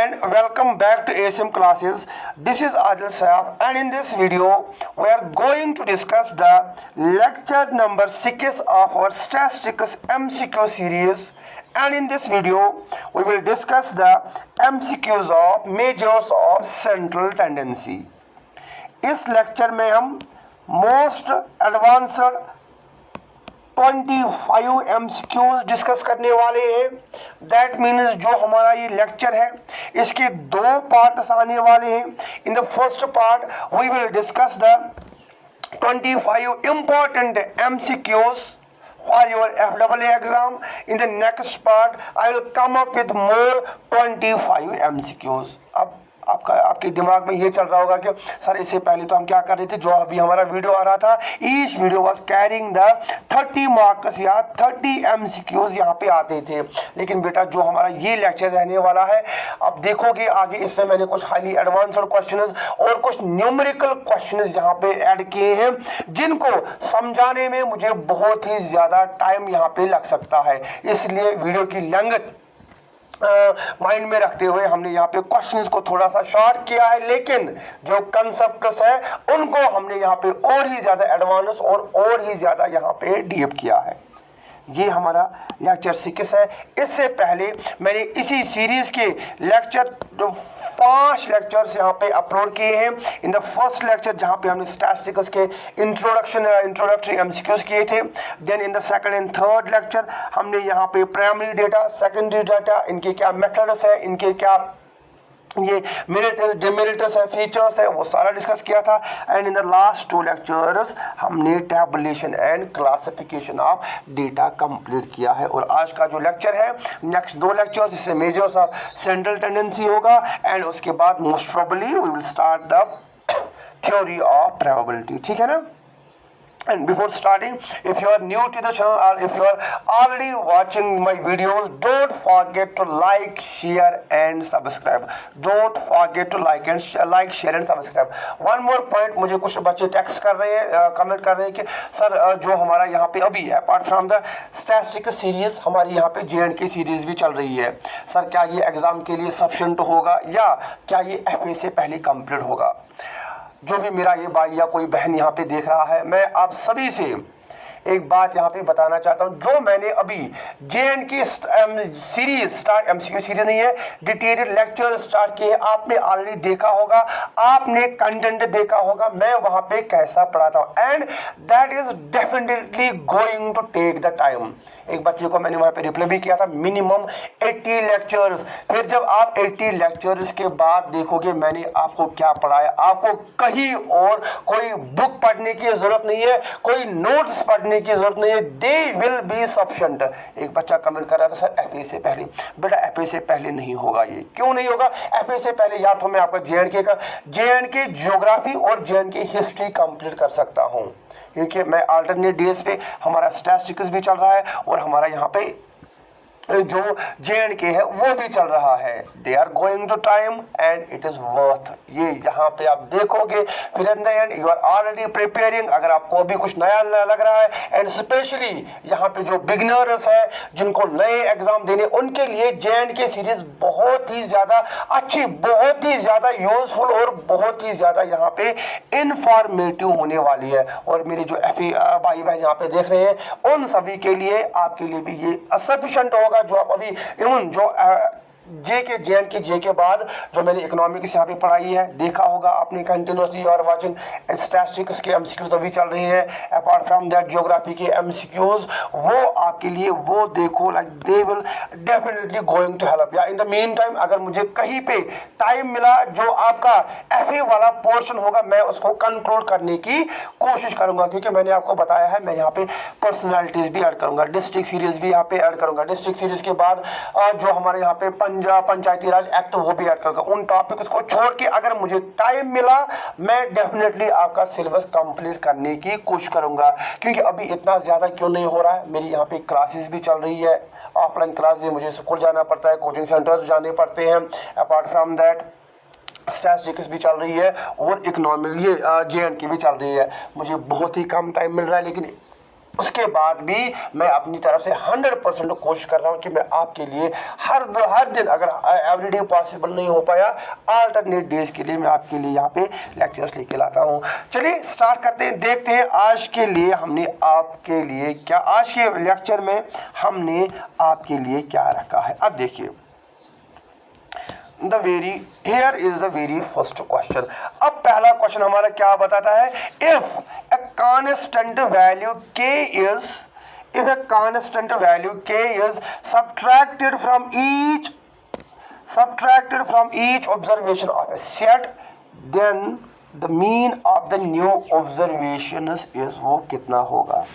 and welcome back to ASM classes. This is Adil Saab, and in this video we are going to discuss the lecture number 6 of our statistics MCQ series. And in this video we will discuss the MCQs of measures of central tendency. इस lecture में हम most advanced 25 MCQs discuss करने वाले हैं. That means जो हमारा ये lecture है इसके दो पार्ट्स आने वाले हैं. In the first part we will discuss the 25 important MCQs for your FAA exam. In the next part I will come up with more 25 MCQs. अब आपके दिमाग में ये चल रहा होगा कि सर इससे पहले तो हम क्या कर रहे थे, जो अभी हमारा वीडियो आ रहा था each video was carrying the 30 marks या 30 MCQs यहाँ पे आते थे. लेकिन बेटा जो हमारा ये लेक्चर रहने वाला है, अब देखोगे आगे इससे मैंने कुछ हाईली एडवांस्ड क्वेश्चंस और कुछ न्यूमेरिकल क्वेश्चंस यहाँ पे ऐड किए हैं जिनको समझाने में मुझे बहुत ही ज़्यादा टाइम यहाँ पे लग सकता है. इसलिए वीडियो की लेंथ माइंड में रखते हुए हमने यहाँ पे क्वेश्चंस को थोड़ा सा शॉर्ट किया है, लेकिन जो कंसेप्ट्स है उनको हमने यहाँ पे और ही ज़्यादा एडवांस और ही ज़्यादा यहाँ पे डीप किया है. ये हमारा लेक्चर 6 है. इससे पहले मैंने इसी सीरीज़ के लेक्चर 5 लेक्चर्स यहाँ पे अपलोड किए हैं. इन द फर्स्ट लेक्चर जहाँ पे हमने स्टैटिस्टिक्स के इंट्रोडक्टरी MCQs किए थे. Then in the second and third lecture हमने यहाँ पे प्राइमरी डेटा, सेकेंडरी डेटा, इनके क्या मेथड्स है, इनके क्या ये मेरिट्स, डिमेरिट्स है, फीचर्स है, वो सारा डिस्कस किया था. And in the last 2 lectures हमने tabulation and classification of data complete किया है. और आज का जो लेक्चर है, नेक्स्ट 2 लेक्चर्स, इससे मेजर्स ऑफ सेंट्रल टेंडेंसी होगा एंड उसके बाद most probably we will start the theory of probability. ठीक है ना. And before starting, if you are new to the channel or if you are already watching my videos, don't forget to like, share and subscribe. Don't forget to like, share and subscribe. One more point, मुझे कुछ बच्चे text कर रहे हैं, comment कर रहे हैं कि सर जो हमारा यहाँ पे अभी है apart from the statistics series हमारी यहाँ पे JNK सीरीज भी चल रही है. सर क्या ये एग्जाम के लिए सफिशिएंट होगा या क्या ये FA से पहले कंप्लीट होगा? जो भी मेरा ये भाई या कोई बहन यहाँ पे देख रहा है, मैं आप सभी से एक बात यहाँ पे बताना चाहता हूँ. जो मैंने अभी JNK series start, MCQ series नहीं है, डिटेल्ड लेक्चर स्टार्ट किए, आपने ऑलरेडी देखा होगा, आपने कंटेंट देखा होगा, मैं वहाँ पे कैसा पढ़ाता हूँ. And that is definitely going to take the time. एक बच्चे को मैंने वहाँ पे रिप्लाई भी किया था, मिनिमम 80 लेक्चर्स. फिर जब आप 80 लेक्चर्स के बाद देखोगे मैंने आपको क्या पढ़ाया, आपको कहीं और कोई बुक पढ़ने की जरूरत नहीं है, कोई नोट्स पढ़ने की जरूरत नहीं है. They will be sufficient. एक बच्चा कमेंट कर रहा था सर FA से पहले. बेटा FA से पहले नहीं होगा. ये क्यों नहीं होगा? FA से पहले या तो मैं आपका JNK ज्योग्राफी और JNK हिस्ट्री कंप्लीट कर सकता हूँ, क्योंकि मैं अल्टरनेट डेज पे हमारा स्टैटिस्टिक्स भी चल रहा है और हमारा यहाँ पे जो JNK है वो भी चल रहा है. They are going to time and it is worth. ये यहाँ पे आप देखोगे फिर in the end you are already preparing. अगर आपको अभी कुछ नया लग रहा है एंड स्पेशली यहाँ पे जो बिगनर्स है जिनको नए एग्जाम देने, उनके लिए JNK सीरीज बहुत ही ज़्यादा अच्छी, बहुत ही ज़्यादा यूजफुल और बहुत ही ज़्यादा यहाँ पे इंफॉर्मेटिव होने वाली है. और मेरे जो FA भाई बहन यहाँ पे देख रहे हैं उन सभी के लिए, आपके लिए भी ये सफिशिएंट होगा. जो आप अभी इवन जो JNK के बाद जो मैंने इकोनॉमिक्स यहाँ पे पढ़ाई है, देखा होगा आपने कंटिन्यूसली और वाचिंग स्टैटिस्टिक्स के MCQs अभी चल रहे हैं. अपार्ट फ्रॉम दैट ज्योग्राफी के MCQs वो आपके लिए वो देखो, like they will definitely going to help. या इन द मीन टाइम अगर मुझे कहीं पे टाइम मिला, जो आपका FA वाला पोर्शन होगा मैं उसको कंक्लूड करने की कोशिश करूंगा, क्योंकि मैंने आपको बताया है मैं यहाँ पे पर्सनैलिटीज भी ऐड करूंगा, डिस्ट्रिक्ट सीरीज भी यहाँ पे ऐड करूंगा. डिस्ट्रिक्ट सीरीज के बाद जो हमारे यहाँ पे पंचायती राज एक्ट वो भी ऐड करूंगा. उन टॉपिक्स को छोड़ के अगर मुझे टाइम मिला मैं डेफिनेटली आपका सिलेबस कंप्लीट करने की कोशिश करूंगा. क्योंकि अभी इतना ज़्यादा क्यों नहीं हो रहा है, मेरी यहाँ पे क्लासेस भी चल रही है, ऑफलाइन क्लास है, मुझे स्कूल जाना पड़ता है, कोचिंग सेंटर जाने पड़ते हैं. अपार्ट फ्रॉम दैट स्टैटिस्टिक्स भी चल रही है और इकोनॉमिक ये JNK भी चल रही है. मुझे बहुत ही कम टाइम मिल रहा है, लेकिन उसके बाद भी मैं अपनी तरफ से 100% कोशिश कर रहा हूं कि मैं आपके लिए हर दिन, अगर एवरीडे पॉसिबल नहीं हो पाया, अल्टरनेट डेज के लिए मैं आपके लिए यहाँ पे लेक्चर्स लेके लाता हूँ। चलिए स्टार्ट करते हैं, देखते हैं आज के लिए हमने आपके लिए क्या, आज के लेक्चर में हमने आपके लिए क्या रखा है। अब देखिए here is the very first question। अब पहला क्वेश्चन हमारा क्या बताता है, if a constant value k is subtracted from each observation of a set, then the mean of the new observations is वो कितना होगा।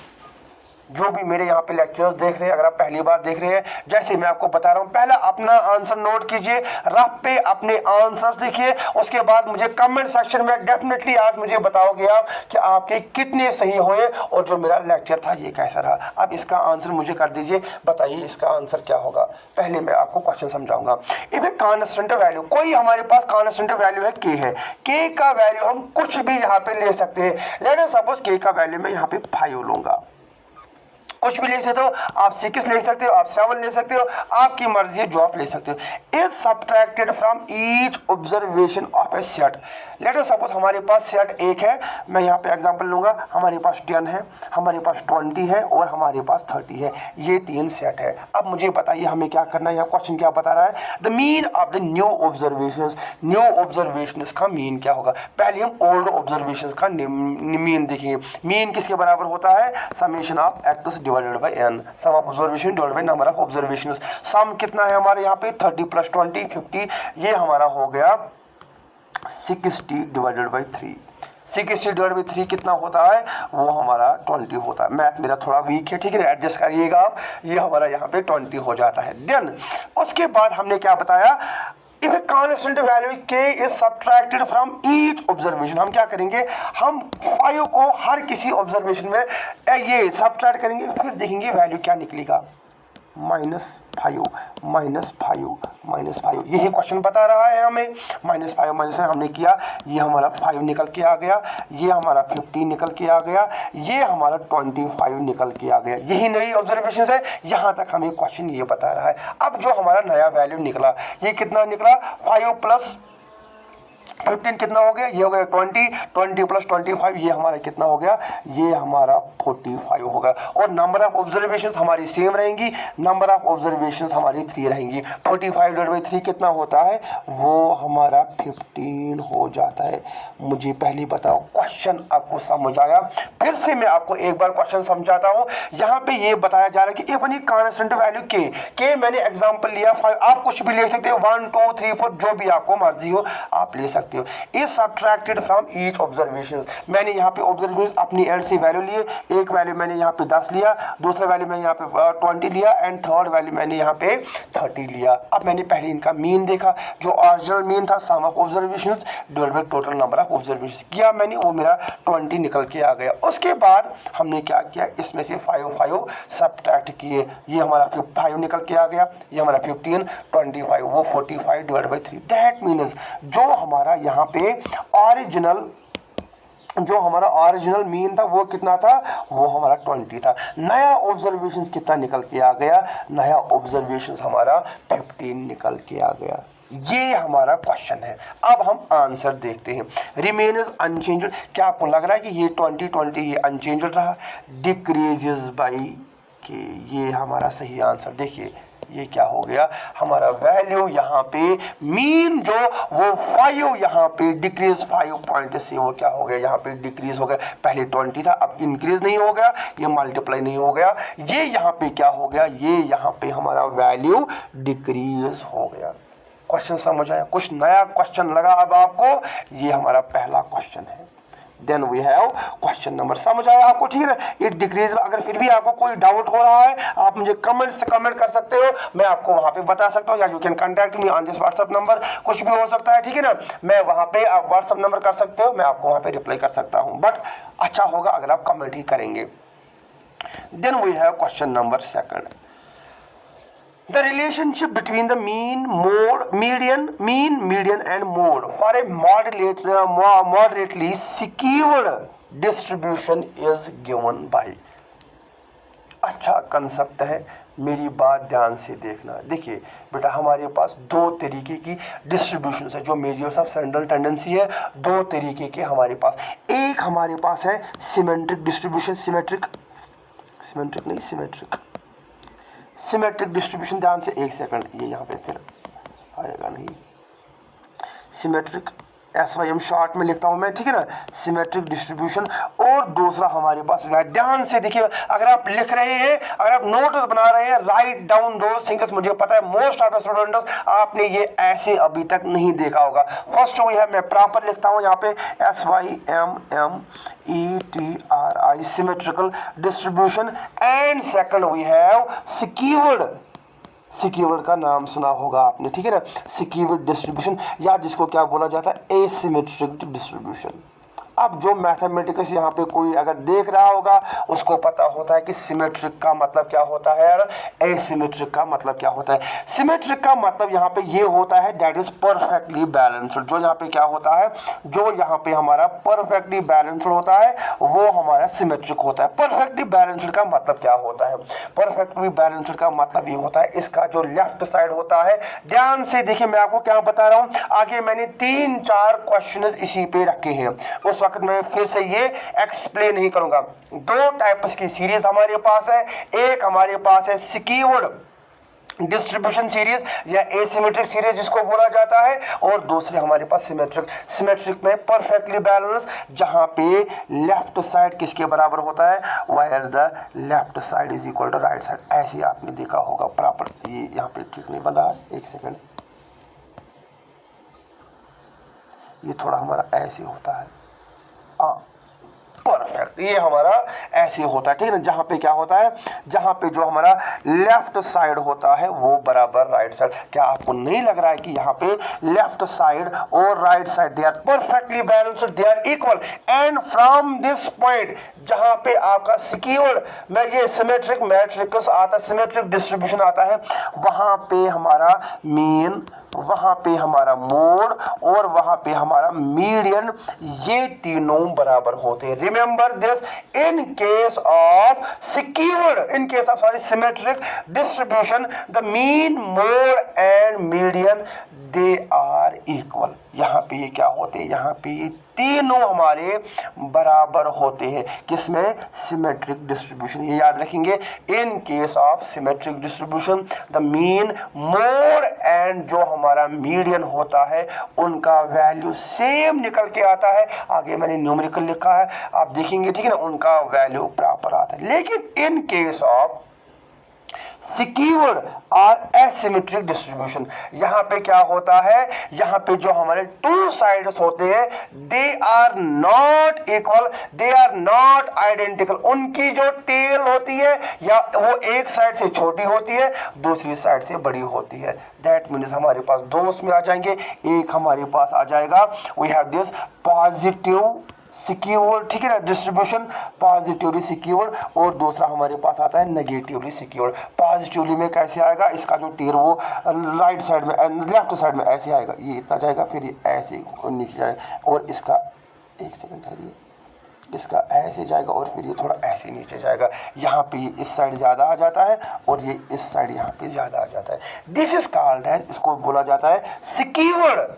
जो भी मेरे यहाँ पे लेक्चर्स देख रहे हैं, अगर आप पहली बार देख रहे हैं, जैसे मैं आपको बता रहा हूँ, पहला अपना आंसर नोट कीजिए, रफ पे अपने आंसर्स लिखिए, उसके बाद मुझे कमेंट सेक्शन में डेफिनेटली आज मुझे बताओगे आप कि आपके कितने सही हुए और जो मेरा लेक्चर था ये कैसा रहा। अब इसका आंसर मुझे कर दीजिए, बताइए इसका आंसर क्या होगा। पहले मैं आपको क्वेश्चन समझाऊंगा। इफ ए कांस्टेंट वैल्यू, कोई हमारे पास कांस्टेंट वैल्यू है के है, के का वैल्यू हम कुछ भी यहाँ पे ले सकते हैं। लेट अस सपोज के का वैल्यू मैं यहाँ पे 5 लूंगा, कुछ भी ले सकते हो आप, 6 ले सकते हो आप, 7 ले सकते हो, आपकी मर्जी है जो आप ले सकते हो। Is subtracted from each observation of A set. Let us suppose हमारे पास सेट 1 है, मैं यहाँ पे एग्जांपल लूंगा, हमारे पास 10 है, हमारे पास 20 है और हमारे पास 30 है, ये 3 सेट है। अब मुझे बताइए हमें क्या करना है, यहाँ क्वेश्चन क्या बता रहा है, the mean of the new observations. New observations का मीन क्या होगा। पहले हम ओल्ड ऑब्जर्वेशंस का मीन देखेंगे। मीन किसके बराबर होता है, summation of X divided by n, sum of observation divided by number of observations. Sum कितना है हमारे यहाँ पे 30 + 20 50, ये हमारा हो गया 60 डिवाइडेड बाय 3। 60 डिवाइडेड बाय 3 कितना होता है, वो हमारा 20 होता है। मैथ मेरा थोड़ा वीक है, ठीक है, एडजस्ट करिएगा आप। ये हमारा यहाँ पे 20 हो जाता है। देन उसके बाद हमने क्या बताया, if a constant value k is subtracted from each observation, हम क्या करेंगे, हम 5 को हर किसी ऑब्जर्वेशन में ये सब्ट्रैक्ट करेंगे, फिर देखेंगे वैल्यू क्या निकलेगा, -5 -5 यही क्वेश्चन बता रहा है हमें। -5 हमने किया, ये हमारा 5 निकल के आ गया, ये हमारा 15 निकल के आ गया, ये हमारा 25 निकल के आ गया। यही नई ऑब्जर्वेशन है, यहाँ तक हमें क्वेश्चन ये बता रहा है। अब जो हमारा नया वैल्यू निकला, ये कितना निकला, 5 + 15 कितना हो गया, ये हो गया 20 + 25, ये हमारा कितना हो गया, ये हमारा 45 होगा। और नंबर ऑफ ऑब्जर्वेशंस हमारी सेम रहेंगी, नंबर ऑफ ऑब्जर्वेशंस हमारी 3 रहेंगी। 45 डिवाइडेड बाय 3 कितना होता है, वो हमारा 15 हो जाता है। मुझे पहले बताओ क्वेश्चन आपको समझ आया। फिर से मैं आपको एक बार क्वेश्चन समझाता हूँ। यहाँ पे ये बताया जा रहा है कि अपनी कांस्टेंट वैल्यू के मैंने एग्जाम्पल लिया 5, आप कुछ भी ले सकते हो, 1 2 3 4 जो भी आपको मर्जी हो आप ले सकते हो। Is subtracted from each observations, मैंने यहाँ पे ऑब्जर्वेशंस अपनी एंड से वैल्यू लिए, एक वैल्यू मैंने यहाँ पे 10 लिया, दूसरा वैल्यू मैंने यहाँ पे 20 लिया एंड थर्ड वैल्यू मैंने यहाँ पे 30 लिया। अब मैंने पहले इनका मीन देखा, जो ओरिजिनल मीन था sum of observations divided by total number of observations किया मैंने, वो मेरा 20 निकल के आ गया। उसके बाद हमने क्या किया, इसमें से 5 सब्ट्रैक्ट किए, ये हमारा 5 निकल के आ गया, ये हमारा 15 25 वो 45 डिवाइडेड बाय 3। दैट मीन्स जो हमारा यहाँ पे ओरिजिनल मीन था वो कितना था, वो हमारा 20 था। नया ऑब्जर्वेशंस कितना निकल के आ गया, नया ऑब्जर्वेशंस हमारा 15 निकल के आ गया। ये हमारा क्वेश्चन है। अब हम आंसर देखते हैं। रिमेन्स अनचेंज्ड, क्या आपको लग रहा है कि ये 20 ये अनचेंज्ड रहा, डिक्रीजेस बाय के, ये हमारा सही आंसर। देखिए ये क्या हो गया, हमारा वैल्यू यहाँ पे मीन जो वो 5 यहाँ पे डिक्रीज 5 पॉइंट से वो क्या हो गया, यहाँ पे डिक्रीज हो गया। पहले 20 था, अब इंक्रीज नहीं हो गया, ये मल्टीप्लाई नहीं हो गया, ये यहाँ पे क्या हो गया, ये यहाँ पे हमारा वैल्यू डिक्रीज हो गया। क्वेश्चन समझ आया, कुछ नया क्वेश्चन लगा अब आपको, ये हमारा पहला क्वेश्चन है। Then we have question number, समझ आया आपको, ठीक है। इट डिक्रीज, अगर फिर भी आपको कोई डाउट हो रहा है आप मुझे कमेंट से कमेंट कर सकते हो, मैं आपको वहां पे बता सकता हूँ, या you can contact me on this WhatsApp number, कुछ भी हो सकता है, ठीक है ना। मैं वहां पे आप व्हाट्सएप नंबर कर सकते हो, मैं आपको वहां पे रिप्लाई कर सकता हूँ, बट अच्छा होगा अगर आप कमेंट ही करेंगे। Then we have question number 2, the relationship between the mean, median and mode for a moderately skewed distribution is given by। अच्छा कंसेप्ट है, मेरी बात ध्यान से देखना। देखिए बेटा, हमारे पास दो तरीके की डिस्ट्रीब्यूशन है जो मेजर्स ऑफ सेंट्रल टेंडेंसी है। दो तरीके के हमारे पास, एक हमारे पास है सिमेट्रिक डिस्ट्रीब्यूशन, सिमेट्रिक डिस्ट्रीब्यूशन। ध्यान से एक सेकंड, ये यहाँ पे फिर आएगा नहीं, सिमेट्रिक SYM शॉर्ट में लिखता हूं मैं, ठीक है ना, सिमेट्रिक डिस्ट्रीब्यूशन। और दूसरा हमारे पास, ध्यान से देखिए, अगर आप लिख रहे हैं, अगर आप नोट्स बना रहे हैं, राइट डाउन दोस थिंग्स। मुझे पता है मोस्ट ऑफ द स्टूडेंट्स आपने ये ऐसे अभी तक नहीं देखा होगा। फर्स्ट वो है, मैं प्रॉपर लिखता हूं यहाँ पे SYMMETRI, symmetrical distribution. And second we have skewed, skewed का नाम सुना होगा आपने, ठीक है ना, स्क्यूड डिस्ट्रीब्यूशन, या जिसको क्या बोला जाता है, एसिमेट्रिक डिस्ट्रीब्यूशन। अब जो मैथमेटिक्स यहाँ पे कोई अगर देख रहा होगा उसको पता होता है कि सिमेट्रिक का मतलब क्या होता है और एसिमेट्रिक का मतलब क्या होता है। सिमेट्रिक का मतलब यहाँ पे ये होता है दैट इज परफेक्टली बैलेंस्ड। जो यहाँ पे क्या होता है, जो यहाँ पे हमारा परफेक्टली बैलेंस्ड होता है वो हमारा सिमेट्रिक होता है। परफेक्टली बैलेंस्ड का मतलब क्या होता है, परफेक्टली बैलेंस्ड का मतलब ये होता है इसका जो लेफ्ट साइड होता है, ध्यान से देखिए मैं आपको क्या बता रहा हूँ। आगे मैंने 3-4 क्वेश्चन इसी पे रखे हैं, उस वक्त मैं फिर से ये एक्सप्लेन नहीं करूंगा। दो टाइप्स की सीरीज हमारे पास है, एक हमारे पास है स्क्यूड डिस्ट्रीब्यूशन सीरीज या एसिमेट्रिक सीरीज जिसको बोला जाता है, और दूसरे हमारे पास सिमेट्रिक। सिमेट्रिक में परफेक्टली बैलेंस, जहां पे लेफ्ट साइड किसके बराबर होता है, where the left side is equal to right side. ऐसे आपने देखा होगा प्रॉपर, ये यहाँ पे ठीक नहीं बन रहा है, एक सेकंड, ये थोड़ा हमारा ऐसे होता है, परफेक्ट, ये हमारा ऐसे होता है, ठीक है ना। जहां पे क्या होता है, जहां पे जो हमारा लेफ्ट साइड होता है वो बराबर राइट साइड। क्या आपको नहीं लग रहा है कि यहाँ पे लेफ्ट साइड और right side they are perfectly balanced, they are equal. And from this point जहां पे आपका स्क्यूड में ये सिमेट्रिक मैट्रिक्स आता है, सिमेट्रिक डिस्ट्रीब्यूशन आता है, वहां पे हमारा मीन, वहां पे हमारा मोड और वहां पे हमारा मीडियन, ये तीनों बराबर होते हैं। Remember this, in case of skewed, in case of sorry symmetric distribution, the mean, mode and median they are equal. यहाँ पे ये क्या होते हैं, यहाँ पे ये तीनों हमारे बराबर होते हैं, किसमें, सिमेट्रिक डिस्ट्रीब्यूशन। ये याद रखेंगे, in case of symmetric distribution the mean, mode and जो हमारा मीडियन होता है उनका वैल्यू सेम निकल के आता है। आगे मैंने न्यूमेरिकल लिखा है, आप देखेंगे, ठीक है ना, उनका वैल्यू प्रॉपर आता है। लेकिन इन केस ऑफ स्क्यूड और एसिमेट्रिक डिस्ट्रीब्यूशन, यहाँ पे क्या होता है, यहाँ पे जो हमारे टू साइड्स होते हैं they are not equal, they are not identical. उनकी जो टेल होती है या वो एक साइड से छोटी होती है, दूसरी साइड से बड़ी होती है। दैट मीन्स हमारे पास दो उसमें आ जाएंगे, एक हमारे पास आ जाएगा we have this positive skewed, ठीक है ना, डिस्ट्रीब्यूशन पॉजिटिवली सिक्योर्ड, और दूसरा हमारे पास आता है नेगेटिवली सिक्योर्ड। पॉजिटिवली में कैसे आएगा, इसका जो टेल वो राइट साइड में, लेफ्ट साइड में ऐसे आएगा, ये इतना जाएगा, फिर ये ऐसे नीचे जाएगा, और इसका एक सेकंड ठहरिए, इसका ऐसे जाएगा और फिर ये थोड़ा ऐसे नीचे जाएगा। यहाँ पे इस साइड ज़्यादा आ जाता है और ये इस साइड यहाँ पे ज़्यादा आ जाता है। दिस इज कॉल्ड है, इसको बोला जाता है secured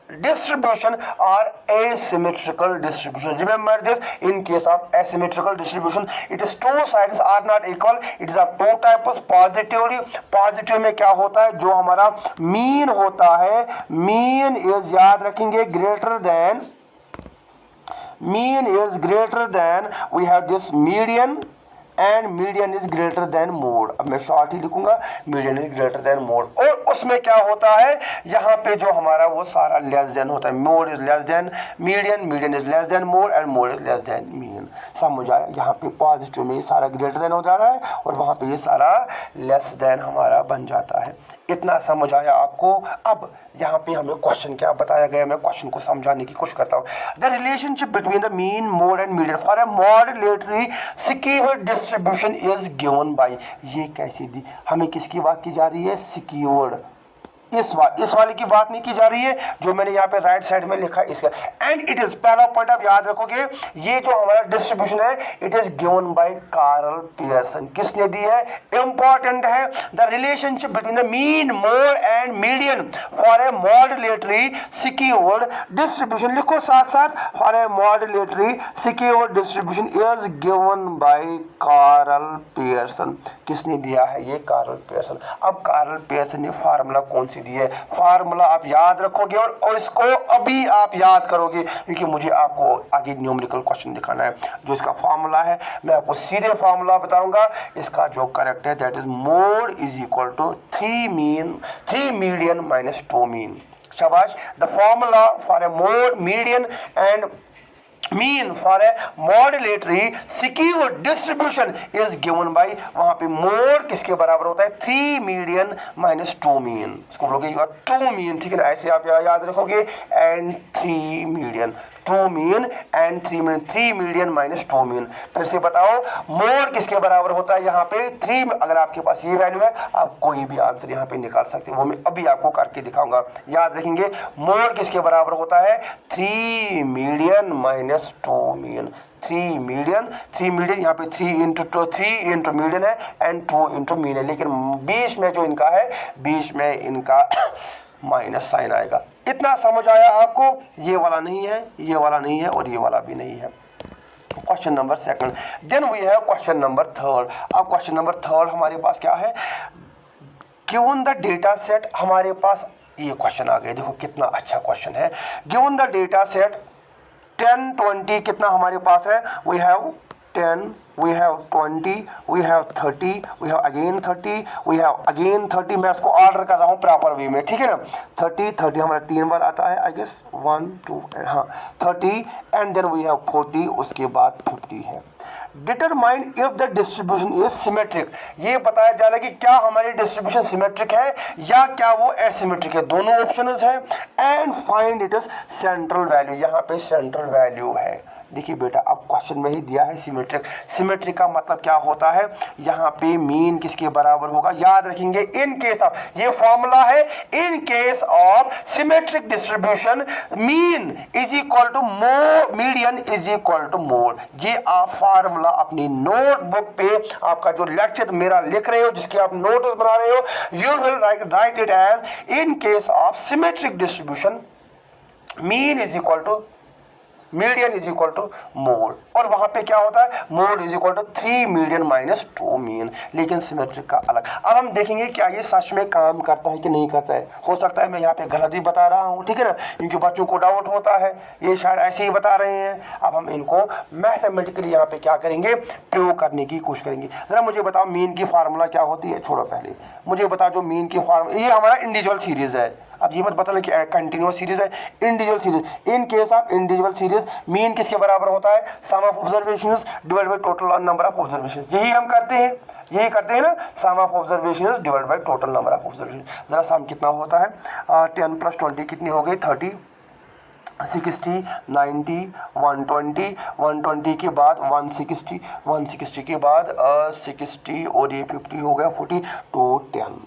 distribution or asymmetrical distribution. Remember this, in case of asymmetrical distribution it is two sides are not equal, it is of two types. positively, positive में क्या होता है, जो हमारा mean होता है, mean is याद रखेंगे greater than, mean is greater than, we have this median and median is greater than mode. अब मैं शॉर्ट ही लिखूंगा, median is greater than mode. और उसमें क्या होता है, यहाँ पे जो हमारा वो सारा लेस देन होता है, mode is less than median, median is less than mode and mode is less than median. समझ आया, यहाँ पे पॉजिटिव में ये सारा ग्रेटर देन हो जाता है और वहाँ पे ये सारा लेस देन हमारा बन जाता है। इतना समझ आया आपको। अब यहाँ पे हमें क्वेश्चन क्या बताया गया, मैं क्वेश्चन को समझाने की कोशिश करता हूँ। The relationship between the mean, mode and median for a modulatory skewed distribution is given bye, ये कैसे दी, हमें किसकी बात की जा रही है, सिक्योर्ड इस वाले की बात नहीं की जा रही है, जो मैंने यहाँ पे राइट साइड में लिखा है इसका। एंड इट इज, पहला पॉइंट आप याद रखोगे, ये जो हमारा डिस्ट्रीब्यूशन है it is given by Karl Pearson. किसने दी है? इंपॉर्टेंट है। The relationship between the mean, mode and median for a moderately skewed distribution, लिखो साथ साथ, for a moderately skewed distribution is given by Karl Pearson. किसने दिया है? ये कार्ल पियर्सन। अब कार्ल पियर्सन ने फार्मूला कौन सी दी है? फार्मूला आप याद रखोगे और इसको अभी आप याद करोगे, क्योंकि मुझे आपको आगे न्यूमेरिकल क्वेश्चन दिखाना है। जो इसका फार्मूला है मैं आपको सीधे फार्मूला बताऊंगा। इसका जो करेक्ट है that is mode is equal to 3 median minus 2 mean. शाबाश। The formula for a mode, median and mean for a moderately skewed distribution is given by, वहां पे मोड किसके बराबर होता है? 3 मीडियन माइनस 2 मीन। इसको बोलोगे 2 मीन, ठीक है ना, ऐसे आप याद रखोगे। And 3 median, 2 mean and 3 mean, 3 median minus 2 mean. फिर से बताओ मोड किसके बराबर होता है? यहाँ पे 3, अगर आपके पास ये वैल्यू है आप कोई भी आंसर यहाँ पे निकाल सकते हैं, वो मैं अभी आपको करके दिखाऊंगा। याद रखेंगे मोड किसके बराबर होता है? 3 मीडियन माइनस 2 मीन। 3 मीडियन यहाँ पे 3 इंटू मीडियन है एंड 2 इंटू मीन है, लेकिन बीच में जो इनका है, बीच में इनका माइनस साइन आएगा। इतना समझ आया आपको? ये वाला नहीं है, ये वाला नहीं है और ये वाला भी नहीं है। Question number second. Then we have question number third. अब क्वेश्चन नंबर थर्ड हमारे पास क्या है? गिवन द डेटा सेट, हमारे पास ये क्वेश्चन आ गया। देखो कितना अच्छा क्वेश्चन है। गिवन द डेटा सेट 10, 20 कितना हमारे पास है? We have 10, we have 20, we have 30, we have again 30, we have again 30। मैं इसको ऑर्डर कर रहा हूँ प्रॉपर वे में, ठीक है ना। 30 हमारा 3 बार आता है, आई गेस 1 2 हाँ 30, एंड देन वी हैव 40, उसके बाद 50 है। Determine if the distribution is symmetric, ये बताया जा रहा है कि क्या हमारी डिस्ट्रीब्यूशन सिमेट्रिक है या क्या वो एसिमेट्रिक है, दोनों ऑप्शंस है। And find it is central value, यहाँ पे सेंट्रल वैल्यू है। देखिए बेटा, अब क्वेश्चन में ही दिया है सिमेट्रिक। सिमेट्रिक का मतलब क्या होता है? यहाँ पे मीन किसके बराबर होगा? याद रखेंगे इन केस ऑफ, ये फॉर्मूला है, in case of symmetric distribution mean is equal to median is equal to mode. ये आप फार्मूला अपनी नोटबुक पे, आपका जो लेक्चर मेरा लिख रहे हो, जिसके आप नोट्स बना रहे हो, you will write it as in case of symmetric distribution mean is equal to median is equal to mode, और वहां पे क्या होता है? Mode is equal to 3 median minus 2 mean, लेकिन सिमेट्रिक का अलग। अब हम देखेंगे क्या ये सच में काम करता है कि नहीं करता है। हो सकता है मैं यहाँ पे गलत ही बता रहा हूँ, ठीक है ना, क्योंकि बच्चों को डाउट होता है ये शायद ऐसे ही बता रहे हैं। अब हम इनको मैथमेटिकली यहाँ पे क्या करेंगे? प्रूव करने की कोशिश करेंगे। जरा मुझे बताओ मीन की फार्मूला क्या होती है? छोड़ो पहले मुझे बताओ जो मीन की फार्मूला, ये हमारा इंडिविजुअल सीरीज है। अब ये मत बताना कि कंटिन्यूअस सीरीज है, individual series. In case of individual series mean किसके बराबर होता है? Sum of observations divide by total number of observations. यही हम करते हैं, यही करते हैं ना, sum of observations divide by total number of observations. जरा सम कितना होता है? 10 + 20 कितनी हो गई? 30, 60, 90, 120, 120 के बाद 160, 160 के बाद 60 और ये 50 हो गया 40, तो 10।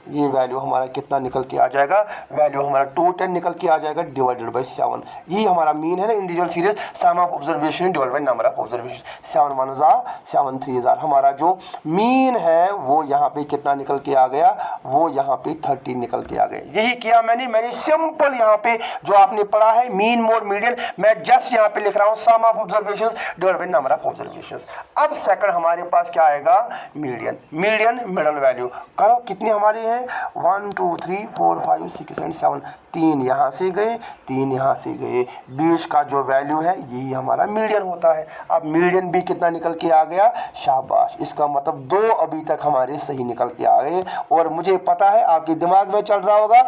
ये वैल्यू हमारा कितना निकल के आ जाएगा? वैल्यू हमारा 210 निकल के आ जाएगा डिवाइडेड बाय 7। ये हमारा मीन है ना individual series, sum of observation divided by number of observation. 7 1 जार 7 3 जार, हमारा जो मीन है वो यहाँ पे कितना निकल के आ गया? वो यहाँ पे 30 निकल के आ गया। यही किया मैंने सिंपल यहाँ पे जो आपने पढ़ा है मीन मोड मीडियन, मैं जस्ट यहाँ पे लिख रहा हूँ sum of observation divided by number of observation. अब सेकंड हमारे पास क्या आएगा? मीडियन। मीडियन मिडल वैल्यू करो, कितनी हमारी 1 2 3 4 5 6 एंड 7, 3 यहाँ से गए, 3 यहाँ से गए, बीच का जो वैल्यू है यही हमारा मीडियन होता है। अब मीडियन भी कितना निकल के आ गया? शाबाश, इसका मतलब 2 अभी तक हमारे सही निकल के आ गए। और मुझे पता है आपके दिमाग में चल रहा होगा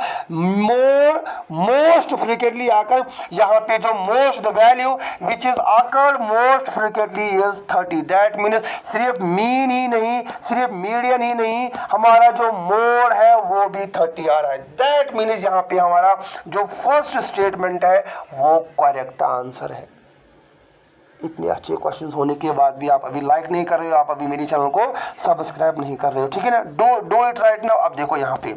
मोस्ट फ्रीक्वेंटली आकर, यहाँ पे जो most the value which is आकर most frequently is 30। That means सिर्फ मीन ही नहीं, सिर्फ मीडियन ही नहीं, हमारा जो मोड है वो भी 30 आ रहा है। दैट मीन्स यहाँ पे हमारा जो फर्स्ट स्टेटमेंट है वो करेक्ट आंसर है। इतने अच्छे क्वेश्चंस होने के बाद भी आप अभी लाइक नहीं कर रहे हो, आप अभी मेरे चैनल को सब्सक्राइब नहीं कर रहे हो, ठीक है ना। Do it right now. अब देखो यहाँ पे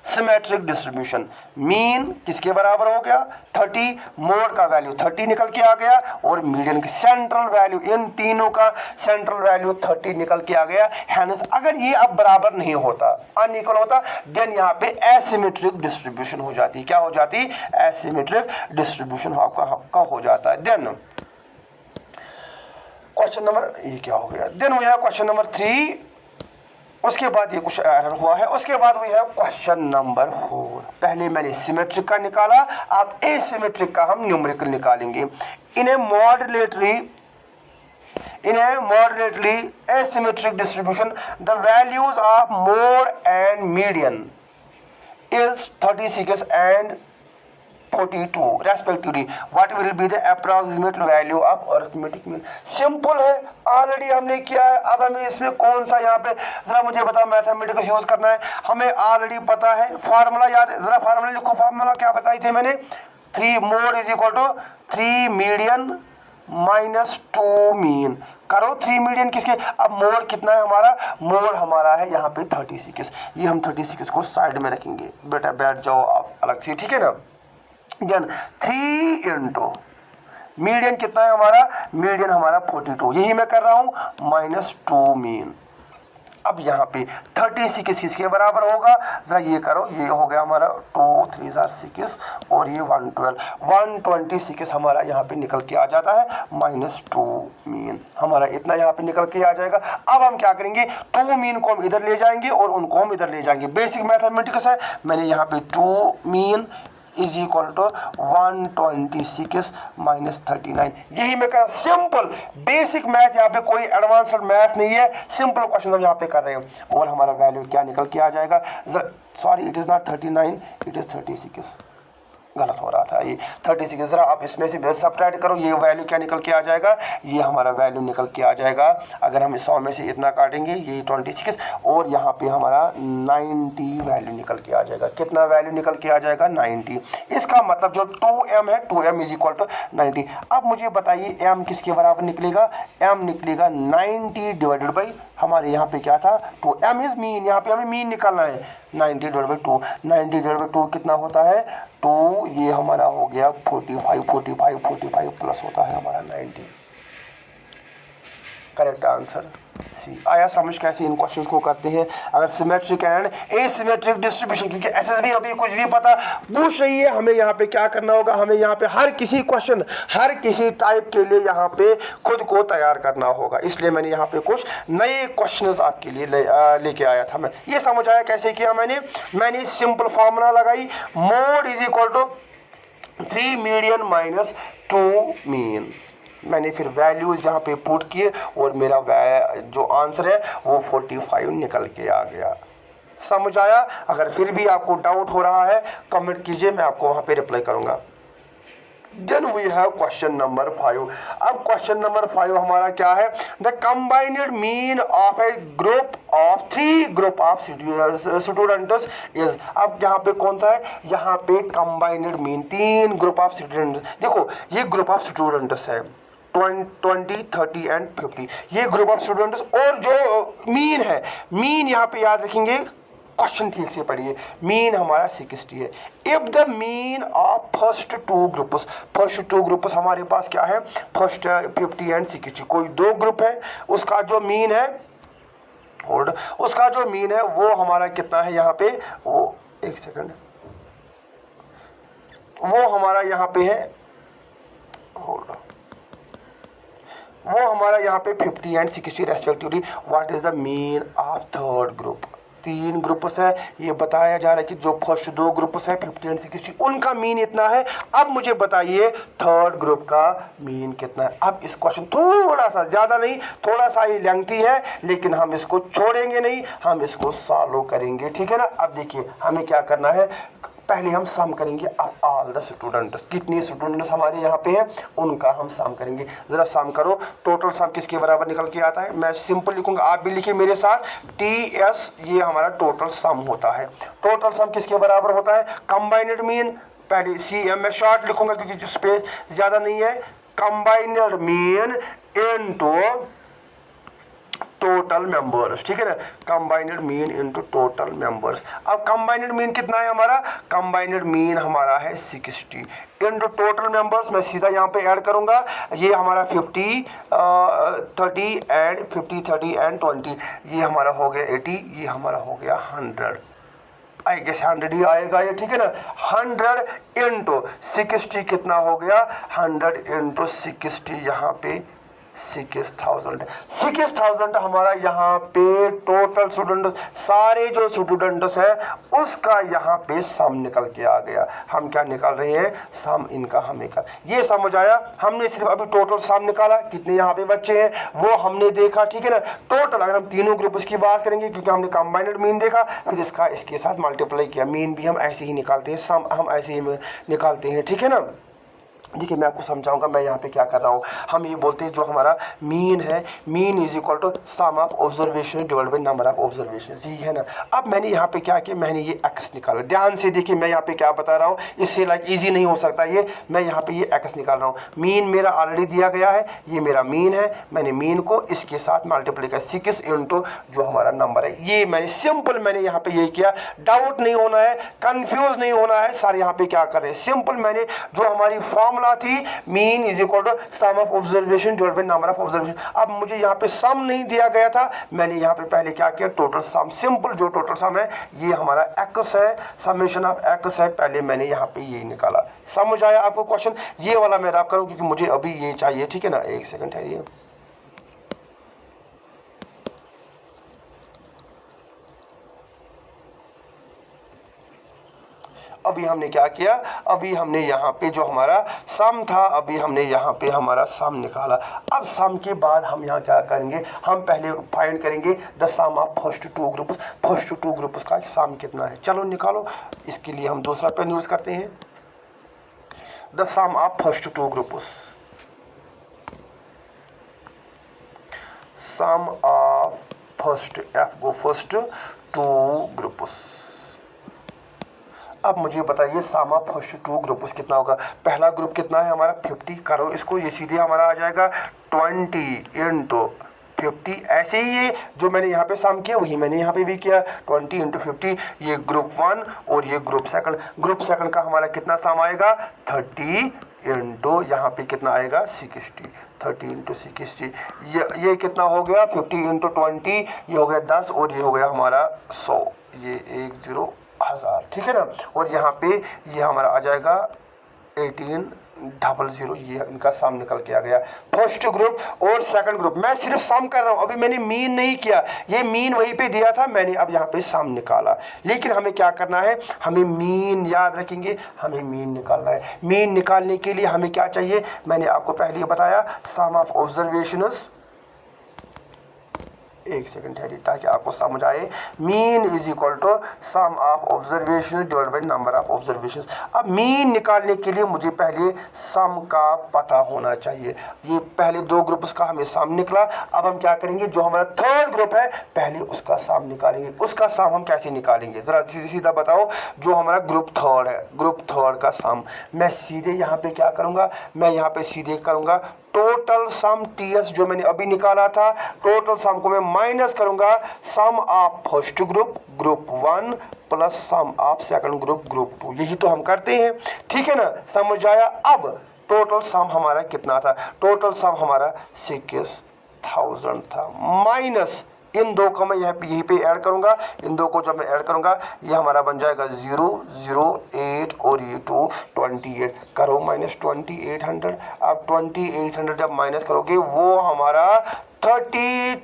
सिमेट्रिक डिस्ट्रीब्यूशन। मीन किसके बराबर हो गया 30, मोड का वैल्यू 30 निकल के आ गया और मीडियन की सेंट्रल वैल्यू, इन तीनों का सेंट्रल वैल्यू 30 निकल के आ गया। हैंस अगर ये अब बराबर नहीं होता, अनइक्वल होता, देन यहाँ पे एसिमेट्रिक डिस्ट्रीब्यूशन हो जाती। क्या हो जाती? एसिमेट्रिक डिस्ट्रीब्यूशन आपका हो जाता है। देन क्वेश्चन नंबर, ये क्या हो गया, then we have question number 3। उसके बाद ये कुछ एरर हुआ है। उसके बाद वी हैव क्वेश्चन नंबर 4। पहले मैंने सिमेट्रिक का निकाला, अब एसिमेट्रिक का हम न्यूमेरिकल निकालेंगे। इन ए moderately asymmetric distribution, the values of mode and median is 36 and 42 respectively. What will be the approximate value of arithmetic mean? Simple है, ऑलरेडी हमने किया है। अब हमें इसमें कौन सा यहाँ पे जरा मुझे बताओ मैथमेटिक्स यूज करना है। हमें ऑलरेडी पता है, फार्मूला याद है, जरा फार्मूला लिखो। फार्मूला क्या बताई थी मैंने? 3 mode is equal to 3 median minus 2 mean. करो 3 मीडियन किसके? अब मोड कितना है हमारा? मोड हमारा है यहाँ पे 36। ये हम 36 को साइड में रखेंगे, बेटा बैठ जाओ आप अलग से, ठीक है ना। देन 3 इंटू मीडियन कितना है हमारा? मीडियन हमारा 42, यही मैं कर रहा हूं, माइनस 2 मीन। अब यहाँ पे 36 किसके बराबर होगा? जरा ये करो, ये हो गया हमारा 2 3 6 और ये 126 हमारा यहाँ पे निकल के आ जाता है, माइनस 2 मीन हमारा इतना यहाँ पे निकल के आ जाएगा। अब हम क्या करेंगे? 2 मीन को हम इधर ले जाएंगे और उनको हम इधर ले जाएंगे। बेसिक मैथमेटिक्स है। मैंने यहाँ पे 2 mean is equal to 126 minus 39, यही मैं कर रहा हूँ। सिंपल बेसिक मैथ, यहाँ पे कोई एडवांस्ड मैथ नहीं है, सिंपल क्वेश्चन हम यहाँ पे कर रहे हैं। और हमारा वैल्यू क्या निकल के आ जाएगा? Sorry, it is not 39, it is 36, गलत हो रहा था ये 36। जरा आप इसमें से सब्ट्रैक्ट करो, ये वैल्यू क्या निकल के आ जाएगा? ये हमारा वैल्यू निकल के आ जाएगा, अगर हम 100 में से इतना काटेंगे, ये 26 और यहाँ पे हमारा 90 वैल्यू निकल के आ जाएगा। कितना वैल्यू निकल के आ जाएगा? 90। इसका मतलब जो 2m है, 2m इज इक्वल टू 90। अब मुझे बताइए m किसके बराबर निकलेगा? m निकलेगा 90 डिवाइडेड बाई हमारे यहाँ पे क्या था? 2। m इज मीन, यहाँ पे हमें मीन निकालना है। 90 डिवाइड बाई 2, 90 डिवाइड बाई 2 कितना होता है? 2, ये हमारा हो गया 45 प्लस होता है हमारा 90। Correct answer C. आया समझ कैसे इन क्वेश्चंस को करते हैं? अगर सिमेट्रिक एंड एसिमेट्रिक डिस्ट्रीब्यूशन, क्योंकि एसएसबी अभी कुछ भी पता पूछ रही है, हमें यहाँ पे क्या करना होगा? हमें यहाँ पे हर किसी क्वेश्चन, हर किसी टाइप के लिए यहाँ पे खुद को तैयार करना होगा। इसलिए मैंने यहाँ पे कुछ नए क्वेश्चंस आपके लिए लेके आया था। मैं ये समझ आया कैसे किया मैंने सिंपल फॉर्मूला लगाई, mode is equal to 3 median minus 2 mean. मैंने फिर वैल्यूज यहाँ पे पुट किए और मेरा जो आंसर है वो 45 निकल के आ गया। समझ आया? अगर फिर भी आपको डाउट हो रहा है कमेंट कीजिए, मैं आपको वहाँ पे रिप्लाई करूँगा। Then we have question number 5। अब क्वेश्चन नंबर 5 हमारा क्या है? The combined mean of a group of 3 group of students is. अब यहाँ पे कौन सा है? यहाँ पे combined mean 3 group of students. देखो ये ग्रुप ऑफ स्टूडेंट्स है 20, 30 एंड 50, ये ग्रुप ऑफ स्टूडेंट्स। और जो मीन है, मीन यहाँ पे याद रखेंगे, क्वेश्चन ठीक से पढ़िए, मीन हमारा 60 है। If the mean of first 2 groups हमारे पास क्या है? फर्स्ट 50 एंड 60, कोई 2 ग्रुप है, उसका जो मीन है, होल्ड, उसका जो मीन है वो हमारा कितना है यहाँ पे? वो एक सेकंड, वो हमारा यहाँ पे है, होल्ड, वो हमारा यहाँ पे 50 and 60 respectively. What is the mean of third group? 3 groups है, ये बताया जा रहा है कि जो फर्स्ट 2 ग्रुप्स है 50 एंड 60, उनका मीन इतना है। अब मुझे बताइए थर्ड ग्रुप का मीन कितना है? अब इस क्वेश्चन थोड़ा सा, ज़्यादा नहीं, थोड़ा सा ही लेंथी है, लेकिन हम इसको छोड़ेंगे नहीं, हम इसको सॉल्व करेंगे, ठीक है ना। अब देखिए हमें क्या करना है, पहले हम सम करेंगे अब ऑल द स्टूडेंट्स, कितने स्टूडेंट्स हमारे यहाँ पे हैं उनका हम सम करेंगे। ज़रा सम करो, टोटल सम किसके बराबर निकल के आता है? मैं सिंपल लिखूंगा, आप भी लिखिए मेरे साथ, TS, ये हमारा टोटल सम होता है। टोटल सम किसके बराबर होता है? कंबाइंड मीन, पहले CM में शॉर्ट लिखूंगा क्योंकि जो स्पेस ज़्यादा नहीं है, combined mean into total members, ठीक है ना, combined mean into total members. अब कंबाइंड मीन कितना है हमारा, कंबाइंड मीन हमारा है 60 इनटू टोटल मेंबर्स। मैं सीधा यहाँ पे ऐड करूंगा, ये हमारा 50 30 एंड 50 30 एंड 20, ये हमारा हो गया 80, ये हमारा हो गया 100। आई गेस 100 ही आएगा ये, ठीक है ना। 100 इंटू 60 कितना हो गया, 100 इंटू 60 यहाँ पे 6000 हमारा यहाँ पे टोटल स्टूडेंट्स, सारे जो स्टूडेंट्स है उसका यहाँ पे सम निकल के आ गया। हम क्या निकाल रहे हैं, सम इनका हम निकाल, ये समझ आया। हमने सिर्फ अभी टोटल सम निकाला, कितने यहाँ पे बच्चे हैं वो हमने देखा, ठीक है ना। टोटल अगर हम तीनों ग्रुप की बात करेंगे, क्योंकि हमने कंबाइंड मीन देखा, फिर इसका इसके साथ मल्टीप्लाई किया। मीन भी हम ऐसे ही निकालते हैं, सम हम ऐसे ही निकालते हैं, ठीक है ना। देखिए मैं आपको समझाऊंगा मैं यहाँ पे क्या कर रहा हूँ। हम ये बोलते हैं जो हमारा मीन है, mean is equal to sum of observation divided by number of observation, यही है ना। अब मैंने यहाँ पे क्या किया, मैंने ये एक्स निकाला। ध्यान से देखिए मैं यहाँ पे क्या बता रहा हूँ, इससे लाइक इजी नहीं हो सकता ये। मैं यहाँ पे ये एक्स निकाल रहा हूँ, मीन मेरा ऑलरेडी दिया गया है, ये मेरा मीन है। मैंने मीन को इसके साथ मल्टीप्लाई किया 6 इंटू जो हमारा नंबर है, ये मैंने सिंपल मैंने यहाँ पे ये किया। डाउट नहीं होना है, कंफ्यूज नहीं होना है, सारे यहाँ पे क्या कर रहे हैं, सिंपल मैंने जो हमारी फॉर्मूला थी mean is equal to sum of observation divided by number of observation. अब मुझे यहाँ पे सम नहीं दिया गया था, मैंने यहाँ पे पहले क्या किया, टोटल सम, सिंपल जो टोटल सम है ये हमारा एक्स है, समेशन ऑफ एक्स है, पहले मैंने यहाँ पे ये निकाला। समझ आया आपको क्वेश्चन, ये वाला मैं रैप करूँ क्योंकि मुझे अभी ये चाहिए, ठीक है ना। एक सेकंड ठहरिए, अभी हमने क्या किया, अभी हमने यहाँ पे जो हमारा सम था, अभी हमने यहाँ पे हमारा सम निकाला। अब सम के बाद हम यहाँ क्या करेंगे, हम पहले फाइंड करेंगे the sum of first two groups. First two groups का सम कितना है, चलो निकालो। इसके लिए हम दूसरा पेन यूज करते हैं, the sum of first two groups, sum of first एफ गो फर्स्ट टू ग्रुप्स। अब मुझे बताइए sum of first two groups कितना होगा। पहला ग्रुप कितना है हमारा 50, करो इसको, ये सीधे हमारा आ जाएगा 20 इंटू 50। ऐसे ही ये जो मैंने यहाँ पे सम किया वही मैंने यहाँ पे भी किया, 20 इंटू 50। ये ग्रुप 1 और ये ग्रुप सेकंड। ग्रुप सेकंड का हमारा कितना सम आएगा, 30 इंटू यहाँ पे कितना आएगा 60, 30 इंटू 60। ये कितना हो गया 50 इंटू 20, ये हो गया 10 और ये हो गया हमारा 100, ये 10,000, ठीक है ना। और यहाँ पे ये हमारा आ जाएगा 1800, ये इनका सम निकल के आ गया। फर्स्ट ग्रुप और सेकंड ग्रुप, मैं सिर्फ सम कर रहा हूँ, अभी मैंने मीन नहीं किया, ये मीन वहीं पे दिया था, मैंने अब यहाँ पे सम निकाला। लेकिन हमें क्या करना है, हमें मीन याद रखेंगे, हमें मीन निकालना है। मीन निकालने के लिए हमें क्या चाहिए, मैंने आपको पहले ही बताया, सम ऑफ ऑब्जर्वेशंस। एक सेकंड ठहरिए ताकि आपको समझ आए। Mean is equal to sum of observation divided by number of observations. अब मीन निकालने के लिए मुझे पहले सम का पता होना चाहिए। ये पहले दो ग्रुप्स का हमें सम निकला, अब हम क्या करेंगे, जो हमारा थर्ड ग्रुप है पहले उसका सम निकालेंगे। उसका सम हम कैसे निकालेंगे, जरा सीधा बताओ। जो हमारा ग्रुप थर्ड है, ग्रुप थर्ड का सम मैं सीधे यहाँ पे क्या करूँगा, मैं यहाँ पे सीधे करूँगा टोटल सम टीएस जो मैंने अभी निकाला था, टोटल सम को मैं माइनस करूंगा sum of first group, group 1 plus sum of second group, group 2। यही तो हम करते हैं, ठीक है ना, समझ आया। अब टोटल सम हमारा कितना था, टोटल सम हमारा 6000 था, माइनस इन दो को मैं यहीं पे ऐड करूंगा। इन दो को जब मैं ऐड करूंगा ये हमारा बन जाएगा 0 0 8 और ये 2 28। करो माइनस 2800। अब 2800 जब माइनस करोगे वो हमारा 3200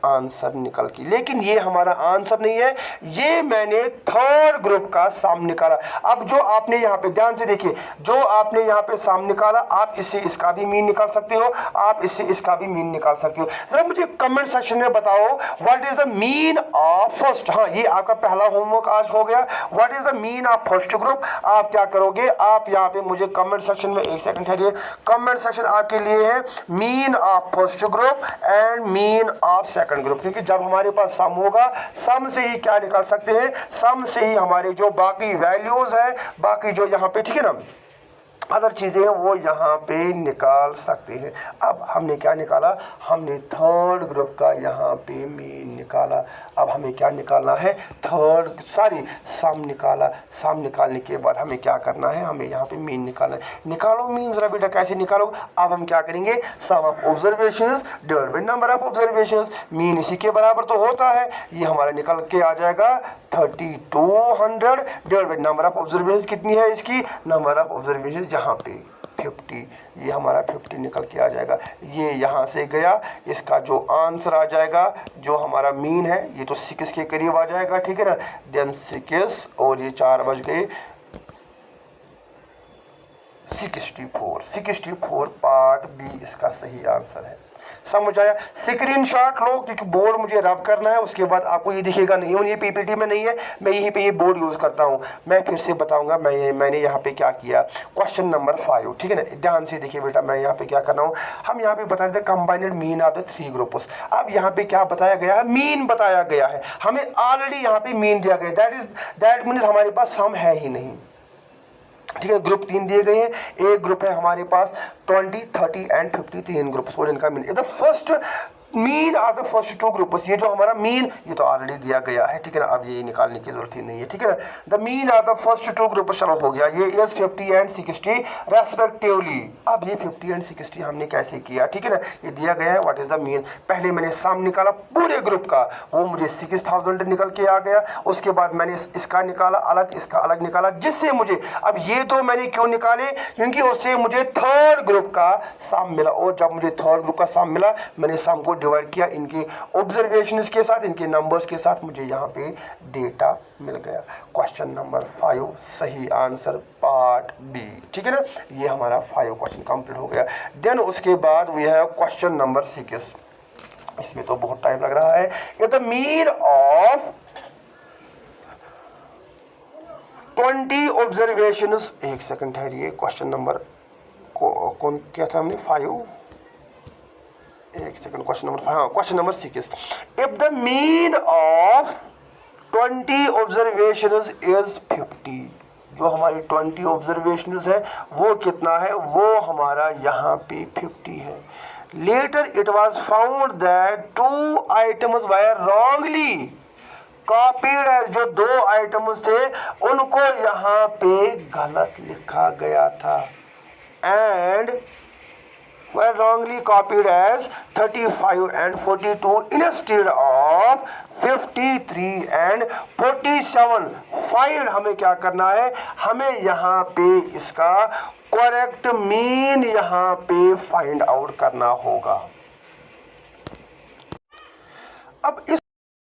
आंसर निकल के। लेकिन ये हमारा आंसर नहीं है, ये मैंने थर्ड ग्रुप का सम निकाला। अब जो आपने यहाँ पे ध्यान से देखिए, जो आपने यहाँ पे सम निकाला, आप इससे इसका भी मीन निकाल सकते हो, आप इससे इसका भी मीन निकाल सकते हो। जरा मुझे कमेंट सेक्शन में बताओ what is the mean of first. हाँ, ये आपका पहला होमवर्क आज हो गया। What is the mean of first group. आप क्या करोगे, आप यहाँ पे मुझे कमेंट सेक्शन में, एक सेकंड ठहरिए, कमेंट सेक्शन आपके लिए है mean of first group and mean of second group. क्योंकि जब हमारे पास सम होगा, सम से ही क्या निकाल सकते हैं, सम से ही हमारे जो बाकी वैल्यूज है, बाकी जो यहाँ पे, ठीक है ना, अदर चीज़ें वो यहाँ पे निकाल सकते हैं। अब हमने क्या निकाला, हमने थर्ड ग्रुप का यहाँ पे मीन निकाला। अब हमें क्या निकालना है, थर्ड सम निकाला। सम निकालने के बाद हमें क्या करना है, हमें यहाँ पे मीन निकालना है। निकालो मीन जरा बेटा, कैसे निकालो। अब हम क्या करेंगे, sum of observations divide by number of observations. Mean इसी के बराबर तो होता है, ये हमारा निकल के आ जाएगा 3200 divide by number of observations. कितनी है इसकी, नंबर ऑफ ऑब्जर्वेशंस यहाँ पे 50, ये हमारा 50 निकल के आ जाएगा। ये यहाँ से गया, इसका जो आंसर आ जाएगा, जो हमारा मीन है, ये तो 6 के करीब आ जाएगा, ठीक है ना। देन 6 और ये 4 बज गए 64 पार्ट बी इसका सही आंसर है। समझ आया। स्क्रीनशॉट लो, क्योंकि बोर्ड मुझे रब करना है, उसके बाद आपको ये दिखेगा नहीं, ये पीपीटी में नहीं है, मैं यहीं पे ये बोर्ड यूज़ करता हूँ। मैं फिर से बताऊंगा मैंने यहाँ पे क्या किया। क्वेश्चन नंबर 5, ठीक है ना, ध्यान से देखिए बेटा, मैं यहाँ पे क्या कर रहा हूँ, हम यहाँ पे बता रहे थे combined mean of the 3 groups. अब यहाँ पे क्या बताया गया है, मीन बताया गया है, हमें ऑलरेडी यहाँ पे मीन दिया गया, दैट मीन्स हमारे पास सम है ही नहीं, ठीक है। ग्रुप 3 दिए गए हैं, एक ग्रुप है हमारे पास 20, 30 एंड 50, 3 ग्रुप्स और इनका mean. The first mean are the first 2 groups, ये जो हमारा मीन ये तो ऑलरेडी दिया गया है, ठीक है ना, अब ये निकालने की जरूरत ही नहीं है, ठीक है ना। The mean are the first 2 groups, चलो हो गया, ये इज 50 एंड 60 रेस्पेक्टिवली। अब ये 50 एंड 60 हमने कैसे किया, ठीक है ना, ये दिया गया है, व्हाट इज द मीन। पहले मैंने सम निकाला पूरे ग्रुप का, वो मुझे 6000 निकल के आ गया। उसके बाद मैंने इसका निकाला अलग, इसका अलग निकाला, जिससे मुझे, अब ये तो मैंने क्यों निकाले, क्योंकि उससे मुझे थर्ड ग्रुप का सम मिला, और जब मुझे थर्ड ग्रुप का सम मिला, मैंने सम को डिवाइड किया इनके ऑब्जर्वेशंस के साथ, इनके नंबर्स के साथ, मुझे यहाँ पे डेटा मिल गया। क्वेश्चन नंबर 5 सही आंसर पार्ट बी, ठीक है ना। ये हमारा 5 क्वेश्चन कंप्लीट हो गया। देन उसके बाद वी हैव क्वेश्चन नंबर 6, इसमें तो बहुत टाइम लग रहा है। ये द मीन ऑफ 20 ऑब्जर्वेशंस, एक सेकंड ठहरिए, क्वेश्चन नंबर कौन क्या था हमने, 5, एक second, question number 5, question number 6। If the mean of 20 observations is 50, जो हमारी 20 ऑब्जर्वेशंस है वो कितना है, वो हमारा यहाँ पे 50 है। Later it was found that 2 items were wrongly copied, जो 2 आइटम्स थे उनको यहाँ पे गलत लिखा गया था, and were wrongly copied as 35 and 42 instead of 53 and 47। Find हमें क्या करना है, हमें यहाँ पे इसका करेक्ट मीन यहाँ पे फाइंड आउट करना होगा। अब इस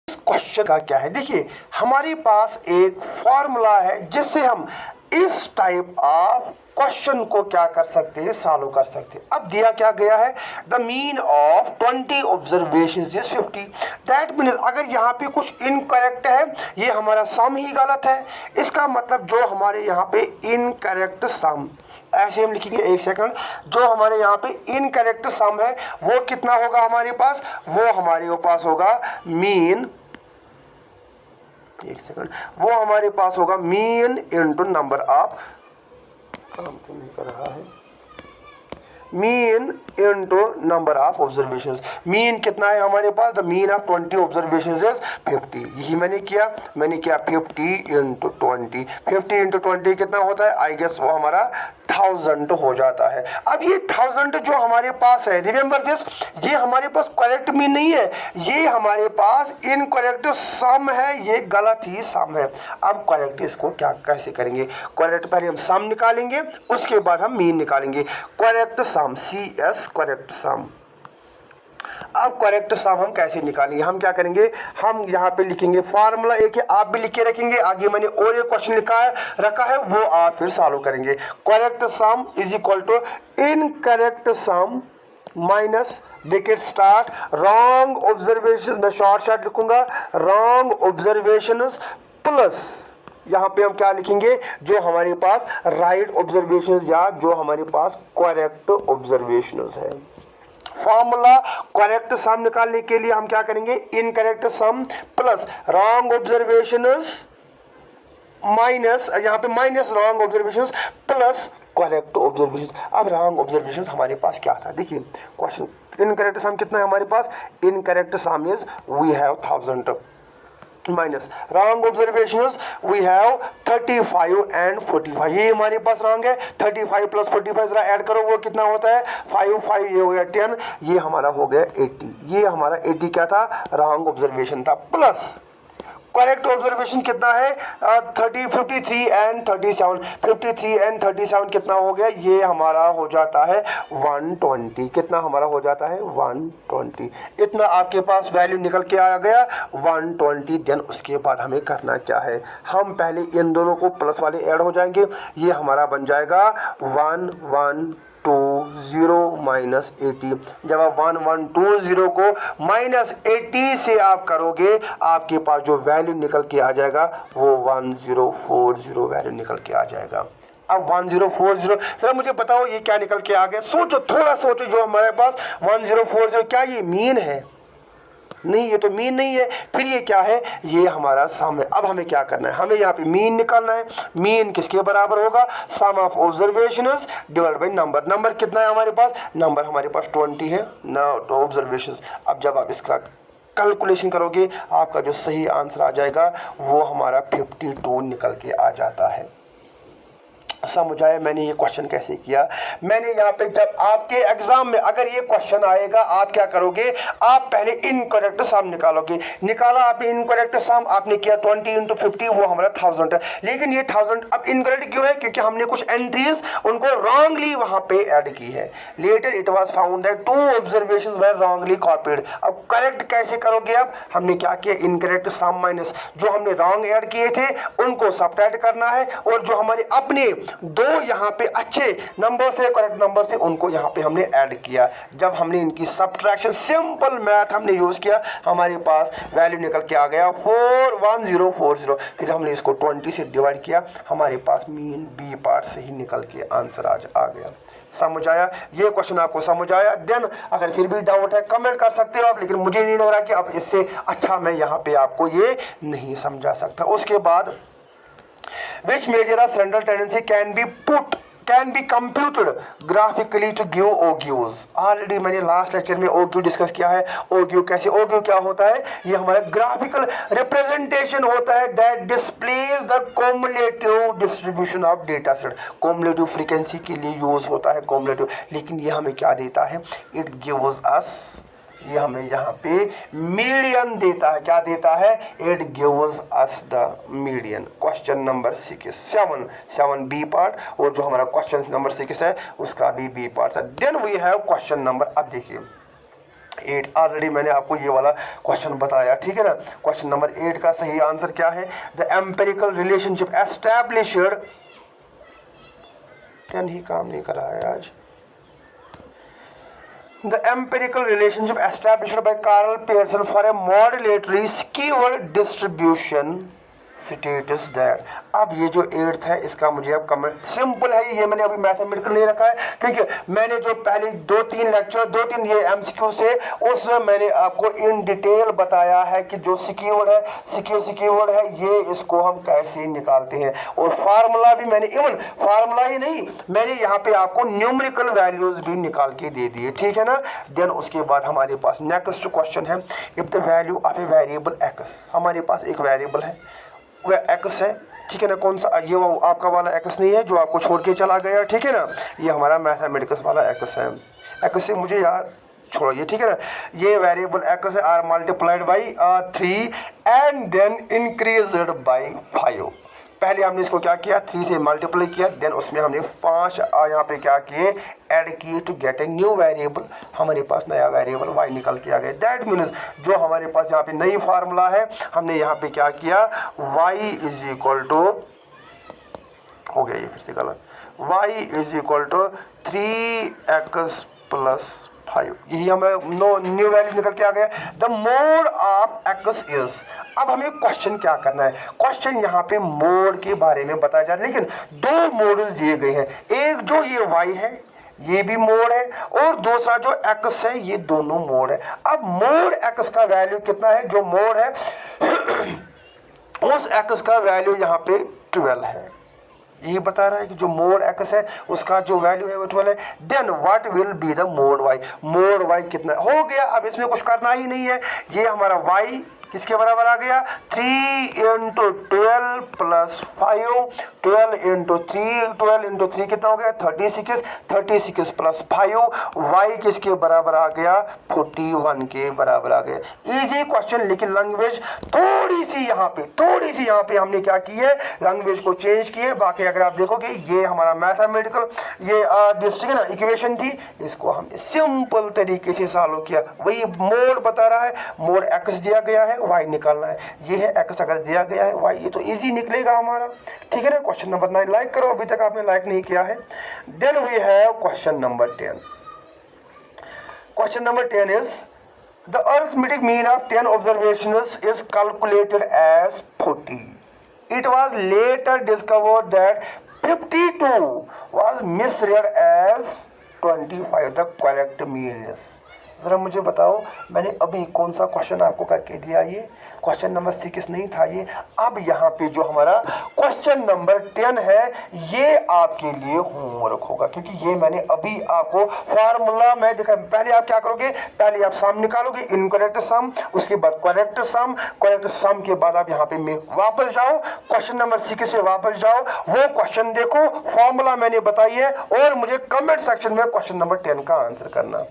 क्वेश्चन का क्या है, देखिए हमारे पास एक फॉर्मूला है जिससे हम इस टाइप ऑफ क्वेश्चन को क्या कर सकते हैं, सॉल्व कर सकते हैं। अब दिया क्या गया है, the mean of 20 observations is 50। That means अगर यहाँ पे कुछ इनकरेक्ट है, ये हमारा सम ही गलत है, इसका मतलब जो हमारे यहाँ पे इनकरेक्ट सम, ऐसे हम लिखेंगे, एक सेकंड, जो हमारे यहाँ पे इनकरेक्ट सम है वो कितना होगा हमारे पास, वो हमारे पास होगा मीन, एक सेकंड, वो हमारे पास होगा मीन इनटू नंबर ऑफ, काम तो नहीं कर रहा है, mean into number of observations. Mean कितना है हमारे पास, the mean of 20 observations is 50। यही मैंने किया 50 इंटू 20, 50 इंटू 20 कितना होता है, आई गेस वो हमारा 1000 हो जाता है। अब ये 1000 जो हमारे पास है, रिमेंबर दिस, ये हमारे पास करेक्ट मीन नहीं है, ये हमारे पास इनकरेक्ट सम है, ये गलत ही सम है। अब करेक्ट इसको क्या कैसे करेंगे, करेक्ट पहले हम सम निकालेंगे, उसके बाद हम मीन निकालेंगे। करेक्ट सम, CS करेक्ट सम। अब करेक्ट सम हम कैसे निकालेंगे, हम क्या करेंगे, हम यहाँ पे लिखेंगे फार्मूला एक है, आप भी लिख के रखेंगे, आगे मैंने और एक क्वेश्चन रखा है वो आप फिर सॉल्व करेंगे। Correct sum is equal to incorrect sum minus bracket start wrong observation, मैं शॉर्ट लिखूंगा, रॉन्ग ऑब्जर्वेशंस प्लस यहाँ पे हम क्या लिखेंगे, जो हमारे पास राइट ऑब्जर्वेशंस या जो हमारे पास करेक्ट ऑब्जर्वेशंस है। फॉर्मूला करेक्ट सम निकालने के लिए हम क्या करेंगे, इनकरेक्ट सम प्लस रॉन्ग ऑब्जर्वेशंस माइनस, यहाँ पे minus wrong observations plus correct observation. अब रॉन्ग ऑब्जर्वेशन हमारे पास क्या था, देखिए क्वेश्चन इनकरेक्ट सम कितना है हमारे पास, incorrect sum is we have 1000 minus wrong observations we have 35 and 45, ये हमारे पास रॉन्ग है। 35 प्लस 45 जरा ऐड करो, वो कितना होता है 5 ये हो गया 10, ये हमारा हो गया 80, ये हमारा 80 क्या था, रॉन्ग ऑब्जर्वेशन था। प्लस करेक्ट ऑब्जर्वेशन कितना है 53 एंड 37, 53 एंड 37 कितना हो गया, ये हमारा हो जाता है 120, कितना हमारा हो जाता है 120, इतना आपके पास वैल्यू निकल के आ गया 120। देन उसके बाद हमें करना क्या है, हम पहले इन दोनों को प्लस वाले ऐड हो जाएंगे, ये हमारा बन जाएगा 1120 माइनस 80। जब आप 1120 को माइनस 80 से आप करोगे, आपके पास जो वैल्यू निकल के आ जाएगा वो 1040 वैल्यू निकल के आ जाएगा। अब 1040 सर मुझे बताओ ये क्या निकल के आ गया, सोचो थोड़ा सोचो, जो हमारे पास 1040 क्या ये मीन है, नहीं ये तो मीन नहीं है, फिर ये क्या है, ये हमारा सम है। अब हमें क्या करना है, हमें यहाँ पे मीन निकालना है। मीन किसके बराबर होगा, sum of observations divide by number. Number कितना है हमारे पास, नंबर हमारे पास 20 है ना ऑब्जर्वेशंस। अब जब आप इसका कैलकुलेशन करोगे, आपका जो सही आंसर आ जाएगा वो हमारा 52 निकल के आ जाता है। समझ आया मैंने ये क्वेश्चन कैसे किया। मैंने यहाँ पे जब आपके एग्जाम में अगर ये क्वेश्चन आएगा, आप क्या करोगे, आप पहले इनकरेक्ट सम निकालोगे। निकाला आपने इनकरेक्ट सम, आपने किया 20 इंटू 50, वो हमारा 1000 है। लेकिन ये 1000 अब इनकरेक्ट क्यों है, क्योंकि हमने कुछ एंट्रीज उनको रॉन्गली वहां पे ऐड की है। Later it was found that 2 observations were wrongly copied. अब करेक्ट कैसे करोगे, अब हमने क्या किया, इनकरेक्ट सम माइनस जो हमने रॉन्ग ऐड किए थे उनको सबट्रैक्ट करना है, और जो हमारे अपने दो यहाँ पे अच्छे नंबर से करेक्ट नंबर से उनको यहाँ पे हमने ऐड किया। जब हमने इनकी सब्ट्रैक्शन सिंपल मैथ हमने यूज किया, हमारे पास वैल्यू निकल के आ गया 41040। फिर हमने इसको 20 से डिवाइड किया, हमारे पास मीन बी पार्ट से ही निकल के आंसर आ गया। समझ आया, ये क्वेश्चन आपको समझ आया। देन अगर फिर भी डाउट है कमेंट कर सकते हो आप, लेकिन मुझे नहीं लग रहा कि अब इससे अच्छा मैं यहाँ पे आपको ये नहीं समझा सकता। उसके बाद which measure of central tendency can be computed graphically to give OQs। Already मैंने लास्ट लेक्चर में OQ डिस्कस किया है। OQ कैसे, OQ क्या होता है, ये हमारा ग्राफिकल रिप्रेजेंटेशन होता है that displays the cumulative distribution of data set. Cumulative frequency के लिए यूज होता है कॉम्युलेटिव, लेकिन ये हमें क्या देता है, इट गिव्स अस, ये हमें यहाँ पे मीडियन देता है। क्या देता है, it gives us the median. Question number 7 B part, और जो हमारा क्वेश्चन नंबर 6 है उसका भी बी पार्ट है। Then we have question number, अब देखिए 8, ऑलरेडी मैंने आपको ये वाला क्वेश्चन बताया, ठीक है ना। क्वेश्चन नंबर 8 का सही आंसर क्या है, the empirical relationship established, pen ही काम नहीं कर रहा है आज। The empirical relationship established by Carl Pearson for a modulatory skewed distribution status that। अब ये जो 8th है इसका मुझे अब कमेंट, सिंपल है ये, मैंने अभी मैथमेटिकल नहीं रखा है क्योंकि मैंने जो पहले 2-3 लेक्चर 2-3 ये MCQ से उसमें मैंने आपको इन डिटेल बताया है कि जो सिक्योर्ड है सिक्योर्ड है ये इसको हम कैसे निकालते हैं। और फार्मूला भी मैंने, इवन फार्मूला ही नहीं, मैंने यहाँ पे आपको न्यूमेरिकल वैल्यूज भी निकाल के दे दिए, ठीक है ना। देन उसके बाद हमारे पास नेक्स्ट क्वेश्चन है, if the value of a variable x, हमारे पास एक वेरिएबल है वह x है, ठीक है ना। कौन सा, ये वो आपका वाला x नहीं है जो आपको छोड़ के चला गया, ठीक है ना। ये हमारा मैथमेटिक्स वाला x है। x से मुझे यार छोड़िए, ठीक है ना। ये वेरिएबल x है, are multiplied by 3 and then increased by 5। पहले हमने इसको क्या किया, 3 से मल्टीप्लाई किया, देन उसमें हमने 5 यहाँ पे क्या किए, ऐड किए to get a new variable. हमारे पास नया वेरिएबल y निकल के आ गया। दैट मीन्स जो हमारे पास यहाँ पे नई फार्मूला है, हमने यहाँ पे क्या किया, y इज इक्वल टू, हो गया ये फिर से गलत, y is equal to 3x plus 5, यही हमें न्यू वैल्यू निकल के आ गया। The mode of x is, अब हमें क्वेश्चन क्या करना है, क्वेश्चन यहाँ पे मोड के बारे में बताया जा रहा है, लेकिन 2 मॉडल्स दिए गए हैं, एक जो ये y है ये भी मोड है, और दूसरा जो x है ये दोनों मोड है। अब मोड x का वैल्यू कितना है, जो मोड है उस x का वैल्यू यहाँ पे 12 है, यही बता रहा है कि जो मोड x है उसका जो वैल्यू है वो 12 है। Then what will be the mode y, mode y कितना हो गया। अब इसमें कुछ करना ही नहीं है, ये हमारा y किसके बराबर आ गया 3 इंटू 12 प्लस 5, 12 इंटू 3, 12 इंटू 3 कितना हो गया 36, 36 प्लस 5, y किसके बराबर आ गया 41 के बराबर आ गया। इजी क्वेश्चन, लेकिन लैंग्वेज थोड़ी सी यहाँ पे हमने क्या की है, लैंग्वेज को चेंज किए। बाकी अगर आप देखोगे ये हमारा मैथमेटिकल ये ना इक्वेशन थी, इसको हमने सिंपल तरीके से सॉल्व किया। वही मोड बता रहा है, मोड x दिया गया है, y निकालना है। ये है x अगर दिया गया है, y ये तो इजी निकलेगा हमारा, ठीक है ना। क्वेश्चन नंबर 9 लाइक करो, अभी तक आपने लाइक नहीं किया है। Then we have question number 10। Question number 10 is the arithmetic mean of 10 observations is calculated as 40. It was later discovered that 52 was misread as 25. The correct mean is, ज़रा मुझे बताओ, मैंने अभी कौन सा क्वेश्चन आपको करके दिया, ये क्वेश्चन नंबर 6 नहीं था ये। अब यहाँ पे जो हमारा क्वेश्चन नंबर 10 है ये आपके लिए होमवर्क होगा, क्योंकि ये मैंने अभी आपको फार्मूला में दिखा। पहले आप क्या करोगे, पहले आप सम निकालोगे, इनकरेक्ट सम, उसके बाद करेक्ट सम के बाद आप यहाँ पे में वापस जाओ, क्वेश्चन नंबर 6 से वापस जाओ, वो क्वेश्चन देखो, फॉर्मूला मैंने बताई है, और मुझे कमेंट सेक्शन में क्वेश्चन नंबर 10 का आंसर करना।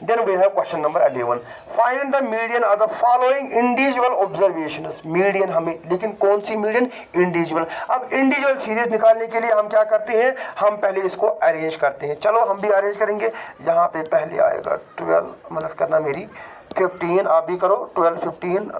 Then we have question number 11. Find the median of the following individual observations. Median हमें, लेकिन कौन सी median? Individual. अब individual सीरीज निकालने के लिए हम क्या करते हैं, हम पहले इसको अरेंज करते हैं। चलो हम भी अरेंज करेंगे। यहाँ पे पहले आएगा 12, मदद करना मेरी, 15 आप भी करो, 12 15,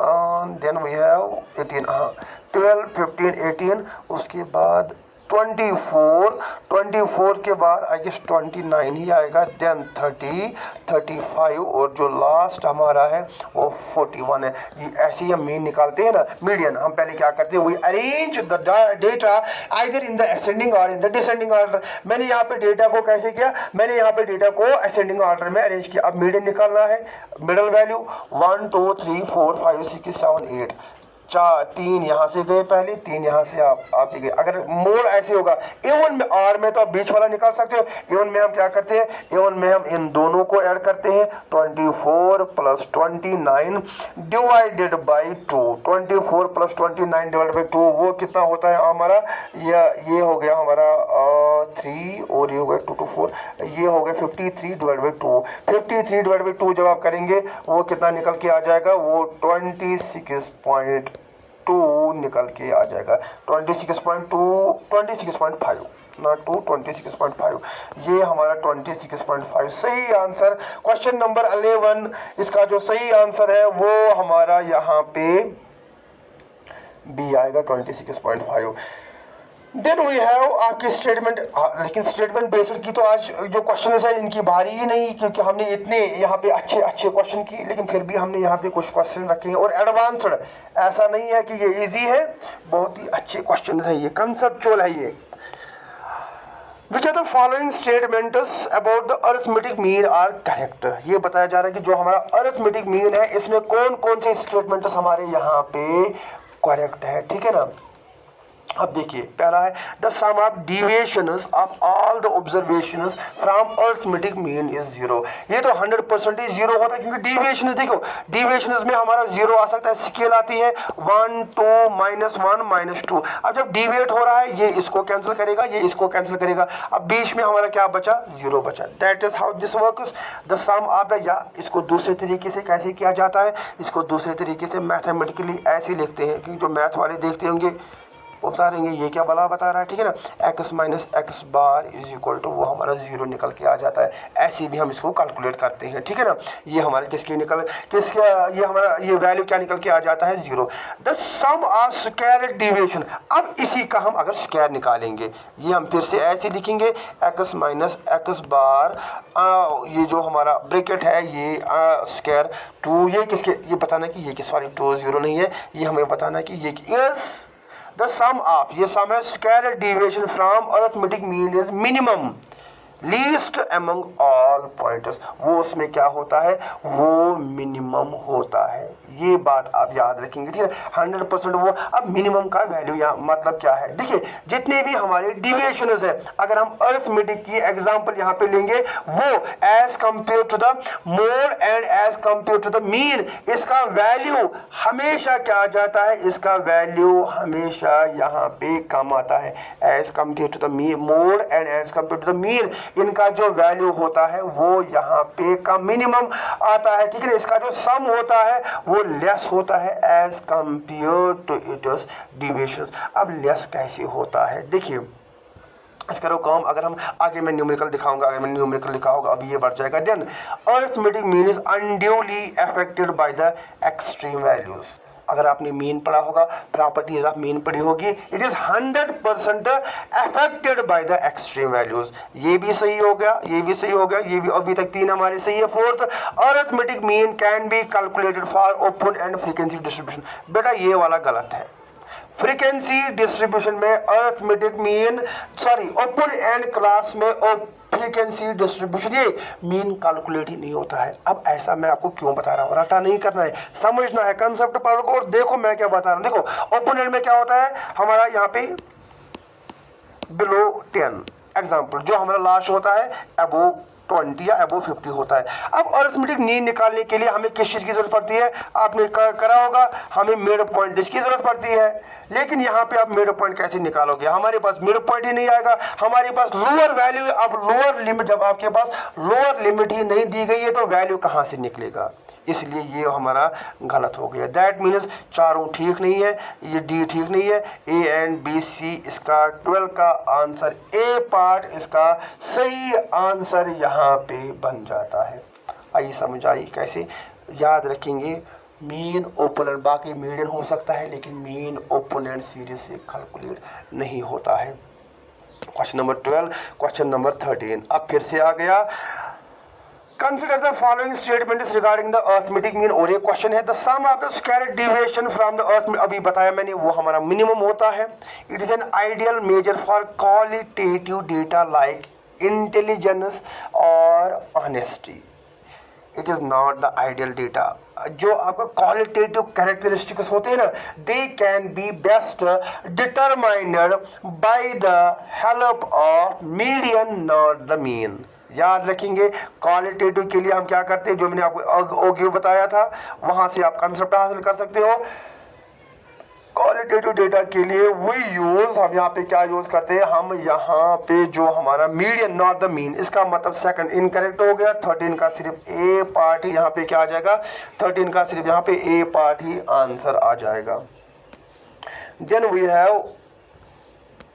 देन वी हैव 18, हाँ 12 15 18, उसके बाद 24 के बाद आई गेस 29 ही आएगा, देन 30 35, और जो लास्ट हमारा है वो 41 है। ये ऐसे ही हम मीन निकालते हैं ना, मीडियन। हम पहले क्या करते हैं, we arrange the data either in the ascending और इन द डिसेंडिंग ऑर्डर। मैंने यहाँ पे डेटा को कैसे किया, मैंने यहाँ पे डेटा को असेंडिंग ऑर्डर में अरेंज किया। अब मीडियन निकालना है, मिडल वैल्यू 1 2 3 4 5 6 7 8, 3 यहाँ से गए पहले, 3 यहाँ से आप गए। अगर मोड ऐसे होगा इवन में, आर में तो आप बीच वाला निकाल सकते हो, इवन में हम क्या करते हैं, इवन में हम इन दोनों को ऐड करते हैं, 24 plus 29 divided by 2, 24 plus 29 divided by 2, वो कितना होता है हमारा, ये हो गया हमारा 3, और ये हो गया 2 to 4, ये हो गया 53 डिवाइड बाई 2। 53 डिवाइड बाई 2 जब आप करेंगे वो कितना निकल के आ जाएगा, वो 26.2 निकल के आ जाएगा, 26.5 ना 26.5, ये हमारा 26.5 सही आंसर। क्वेश्चन नंबर 11 इसका जो सही आंसर है वो हमारा यहाँ पे बी आएगा, 26.5। देन वी हैव आपकी स्टेटमेंट, लेकिन स्टेटमेंट बेस्ड की तो आज जो क्वेश्चन है इनकी भारी ही नहीं, क्योंकि हमने इतने यहाँ पे अच्छे क्वेश्चन की, लेकिन फिर भी हमने यहाँ पे कुछ क्वेश्चन रखे हैं, और एडवांस्ड, ऐसा नहीं है कि ये इजी है, बहुत ही अच्छे क्वेश्चन है, ये कंसेप्चुअल है ये। Which are the following statements about the arithmetic mean are correct? ये बताया जा रहा है कि जो हमारा arithmetic mean है इसमें कौन कौन से स्टेटमेंट्स हमारे यहाँ पे करेक्ट है, ठीक है ना। अब देखिए पहला है the sum of deviations of all the observations from arithmetic mean is 0। ये तो 100% जीरो होता है, क्योंकि डिविएशंस देखो, डिविएशंस में हमारा जीरो आ सकता है, स्केल आती है 1 2 -1 -2। अब जब डिविएट हो रहा है ये इसको कैंसिल करेगा, ये इसको कैंसिल करेगा, अब बीच में हमारा क्या बचा, 0 बचा। That is how this works the sum of the, या इसको दूसरे तरीके से कैसे किया जाता है, इसको दूसरे तरीके से मैथमेटिकली ऐसे लिखते हैं, क्योंकि जो मैथ वाले देखते होंगे वो बता रहेंगे ये क्या बला बता रहा है, ठीक है ना। x minus x bar is equal to वो हमारा 0 निकल के आ जाता है, ऐसे भी हम इसको कैलकुलेट करते हैं, ठीक है ना। ये हमारे किसके ये हमारा ये वैल्यू क्या निकल के आ जाता है, 0। The sum of square deviation, अब इसी का हम अगर स्क्वायर निकालेंगे, ये हम फिर से ऐसे लिखेंगे x माइनस एक्स बार, ये जो हमारा ब्रैकेट है ये स्क्वायर 2, ये किसके, ये बताना कि ये किस वाली 2 0 नहीं है, ये हमें बताना कि ये इज द सम ऑफ, ये सम है square deviation from arithmetic mean is minimum, least among all pointers, वो उसमें क्या होता है, वो मिनिमम होता है। ये बात आप याद रखेंगे, ठीक है। 100% वो, अब मिनिमम का वैल्यू यहाँ मतलब क्या है, देखिए जितने भी हमारे डिविएशंस है, अगर हम अरिथमेटिक की एग्जांपल यहाँ पे लेंगे, वो as compare to the mode and as compare to the mean, इसका वैल्यू हमेशा क्या आ जाता है, इसका वैल्यू हमेशा यहाँ पे कम आता है। As compare to the mode and as compare to the mean, इनका जो वैल्यू होता है वो यहाँ पे कम मिनिमम आता है, ठीक है। इसका जो सम होता है वो लेस होता है as compare to its deviations. अब लेस कैसे होता है, देखिए इस करो काम, अगर हम आगे मैं न्यूमेरिकल दिखाऊंगा, अगर मैं न्यूमेरिकल लिखा होगा अभी ये बढ़ जाएगा। Then arithmetic mean is unduly affected by the extreme values. अगर आपने मीन पढ़ा होगा, प्रॉपर्टीज ऑफ मीन पढ़ी होगी, it is 100% affected by the extreme values. ये भी सही हो गया, ये भी सही हो गया, ये भी, अभी तक 3 हमारे सही है। Fourth, arithmetic mean can be calculated for open and frequency distribution. बेटा ये वाला गलत है। फ्रीक्वेंसी डिस्ट्रीब्यूशन में arithmetic mean, sorry open and class में फ्रीक्वेंसी डिस्ट्रीब्यूशन ये मीन कैलकुलेट ही नहीं होता है। अब ऐसा मैं आपको क्यों बता रहा हूँ, रटा नहीं करना है, समझना है कंसेप्ट पढ़ो। और देखो मैं क्या बता रहा हूँ, देखो ओपन एंड में क्या होता है हमारा, यहाँ पे बिलो 10 एग्जाम्पल, जो हमारा लास्ट होता है अबो 20 या अबो 50 होता है। अब अरिथमेटिक मीन निकालने के लिए हमें किस चीज़ की जरूरत पड़ती है, आपने करा होगा, हमें मिड पॉइंट की जरूरत पड़ती है। लेकिन यहाँ पे आप मिड पॉइंट कैसे निकालोगे, हमारे पास मिड पॉइंट ही नहीं आएगा, हमारे पास लोअर वैल्यू। अब लोअर लिमिट, जब आपके पास लोअर लिमिट ही नहीं दी गई है तो वैल्यू कहाँ से निकलेगा, इसलिए ये हमारा गलत हो गया। दैट मीन्स चारों ठीक नहीं है, ये डी ठीक नहीं है, ए एंड बी सी इसका 12 का आंसर, ए पार्ट इसका सही आंसर यहाँ पे बन जाता है। आइए समझ आई कैसे याद रखेंगे, मीन ओपोनेंट, बाकी मीडियन हो सकता है लेकिन मीन ओपोनेंट सीरीज से कैलकुलेट नहीं होता है। क्वेश्चन नंबर 12, क्वेश्चन नंबर 13 अब फिर से आ गया। Consider the following statements regarding the arithmetic mean, और एक क्वेश्चन है, the sum of the square deviation from the arithmetic, अभी बताया मैंने वो हमारा मिनिमम होता है। It is an ideal measure for qualitative data like intelligence or honesty. It is not the ideal data. जो आपका क्वालिटेटिव कैरेक्टरिस्टिक्स होते हैं ना, they can be best determined by the help of median, not the mean. याद रखेंगे, qualitative के लिए हम क्या करते हैं, जो मैंने आपको ओग्यू बताया था वहां से आप कंसेप्ट हासिल कर सकते हो। क्वालिटेटिव डेटा के लिए वही यूज, हम यहाँ पे क्या यूज करते हैं, हम यहाँ पे जो हमारा मीडियन नॉट द मीन, इसका मतलब सेकंड इनकरेक्ट हो गया। 13 का सिर्फ ए पार्ट ही यहाँ पे क्या आ जाएगा, 13 का सिर्फ यहाँ पे ए पार्ट ही आंसर आ जाएगा। देन वी हैव,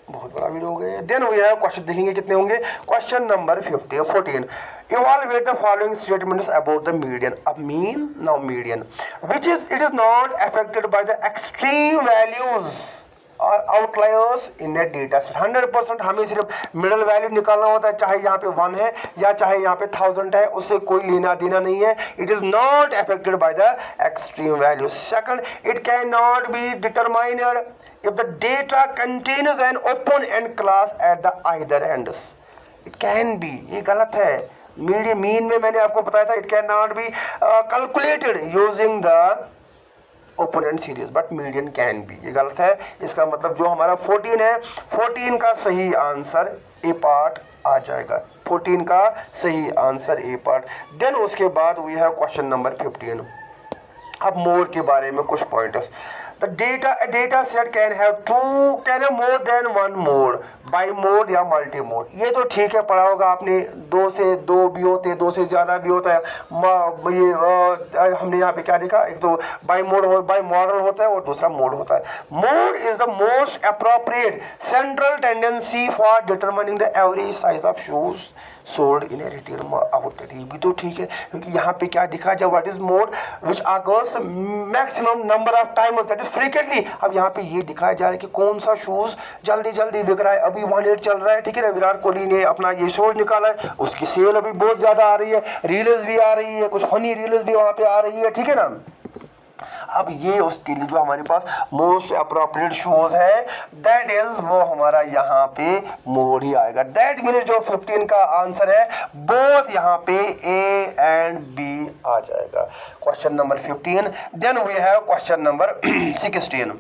बहुत बड़ा वीडियो हो गया। देन वी हैव क्वेश्चन देखेंगे कितने होंगे, question number 14। Evaluate the following statements about the median. अब mean, now median, which is it is not affected by the extreme values or outliers in the data set. 100% हमें सिर्फ middle value निकालना होता है, चाहे यहाँ पे 1 है या चाहे यहाँ पे 1000 है, उससे कोई लेना देना नहीं है। It is not affected by the extreme values. Second, it cannot be determined if the data contains an open end class at the either ends. It can be, ये गलत है। मीडियन मीन में मैंने आपको बताया था, it can not be calculated using the open and series, but median can be, ये गलत है। इसका मतलब जो हमारा 14 है, 14 का सही आंसर ए पार्ट आ जाएगा, 14 का सही आंसर ए पार्ट। देन उसके बाद वी हैव क्वेश्चन नंबर 15। अब मोड के बारे में कुछ points. The data set can have more than one mode, by mode या मल्टी मोड। ये तो ठीक है, पढ़ा होगा आपने, 2 से 2 भी होते हैं, 2 से ज़्यादा भी होता है। ये हमने यहाँ पे क्या देखा, एक तो बाई मॉडल होता है और दूसरा मोड होता है। Mode is the most appropriate central tendency for determining the average size of shoes sold in A retail outlet. ये भी तो ठीक है, क्योंकि यहाँ पे क्या दिखा जाए, what is mode which occurs maximum number of time, that is frequently. अब यहाँ पे ये दिखाया जा रहा है कि कौन सा शूज जल्दी जल्दी बिक रहा है। अभी 1.8 चल रहा है, ठीक है ना, विराट कोहली ने अपना ये शूज निकाला है, उसकी सेल अभी बहुत ज्यादा आ रही है, रील्स भी आ रही है, कुछ फनी रील्स भी वहाँ पे आ रही है, ठीक है ना। अब ये उसके लिए जो हमारे पास मोस्ट अप्रोप्रिएट शूज है दैट इज वो हमारा यहाँ पे मोड ही आएगा। दैट मीन्स जो 15 का आंसर है बोथ यहाँ पे ए एंड बी आ जाएगा। Question number 15। Then we have question number 16।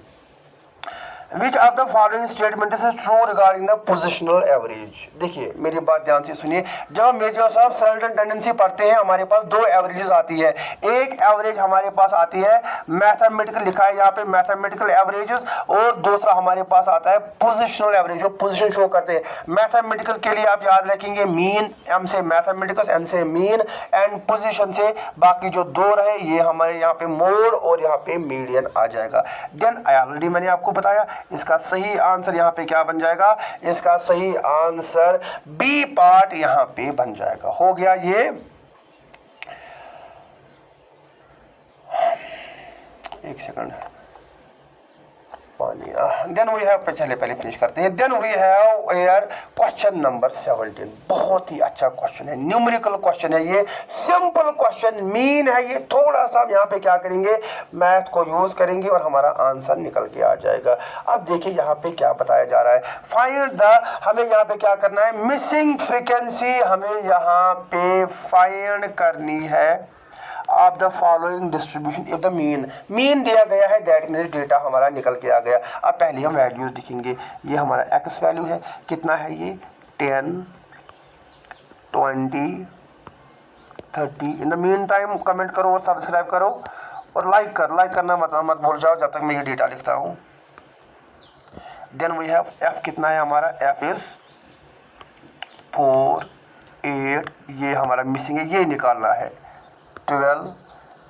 Which of the following statement is true regarding the positional average? देखिए मेरी बात ध्यान से सुनिए। जब हम मेजर्स ऑफ सर्टेन टेंडेंसी पढ़ते हैं हमारे पास दो एवरेजेस आती है। एक एवरेज हमारे पास आती है मैथमेटिकल, लिखा है यहाँ पे मैथमेटिकल एवरेजेस, और दूसरा हमारे पास आता है पोजिशनल एवरेज जो पोजिशन शो करते हैं। मैथमेटिकल के लिए आप याद रखेंगे मीन, एम से मैथमेटिकल, एन से मीन, एंड पोजिशन से बाकी जो दो रहे ये हमारे यहाँ पे मोड और यहाँ पे मीडियन आ जाएगा। देन ऑलरेडी मैंने आपको बताया इसका सही आंसर यहाँ पे क्या बन जाएगा, इसका सही आंसर बी पार्ट यहाँ पे बन जाएगा। हो गया ये। एक सेकंड पानी। देन वी हैव, चले पहले फिनिश करते हैं। Then we have air question number 17। बहुत ही अच्छा क्वेश्चन है, न्यूमेरिकल क्वेश्चन है, ये सिंपल क्वेश्चन मीन है। ये थोड़ा सा हम यहाँ पे क्या करेंगे, मैथ को यूज करेंगे और हमारा आंसर निकल के आ जाएगा। अब देखिए यहाँ पे क्या बताया जा रहा है, फाइंड द, हमें यहाँ पे क्या करना है, मिसिंग फ्रीक्वेंसी हमें यहाँ पे फाइंड करनी है of the following distribution of the mean दिया गया है, दैट मीन्स डेटा हमारा निकल के आ गया। अब पहले हम वैल्यूज दिखेंगे। ये हमारा एक्स वैल्यू है, कितना है ये 10, 20, 30। In the mean time comment करो और सब्सक्राइब करो और लाइक करना मत भूल जाओ जब तक मैं ये डेटा लिखता हूँ। देन वी हैव एफ, कितना है हमारा, एफ इज 4, 8, ये हमारा मिसिंग है, ये निकालना है 12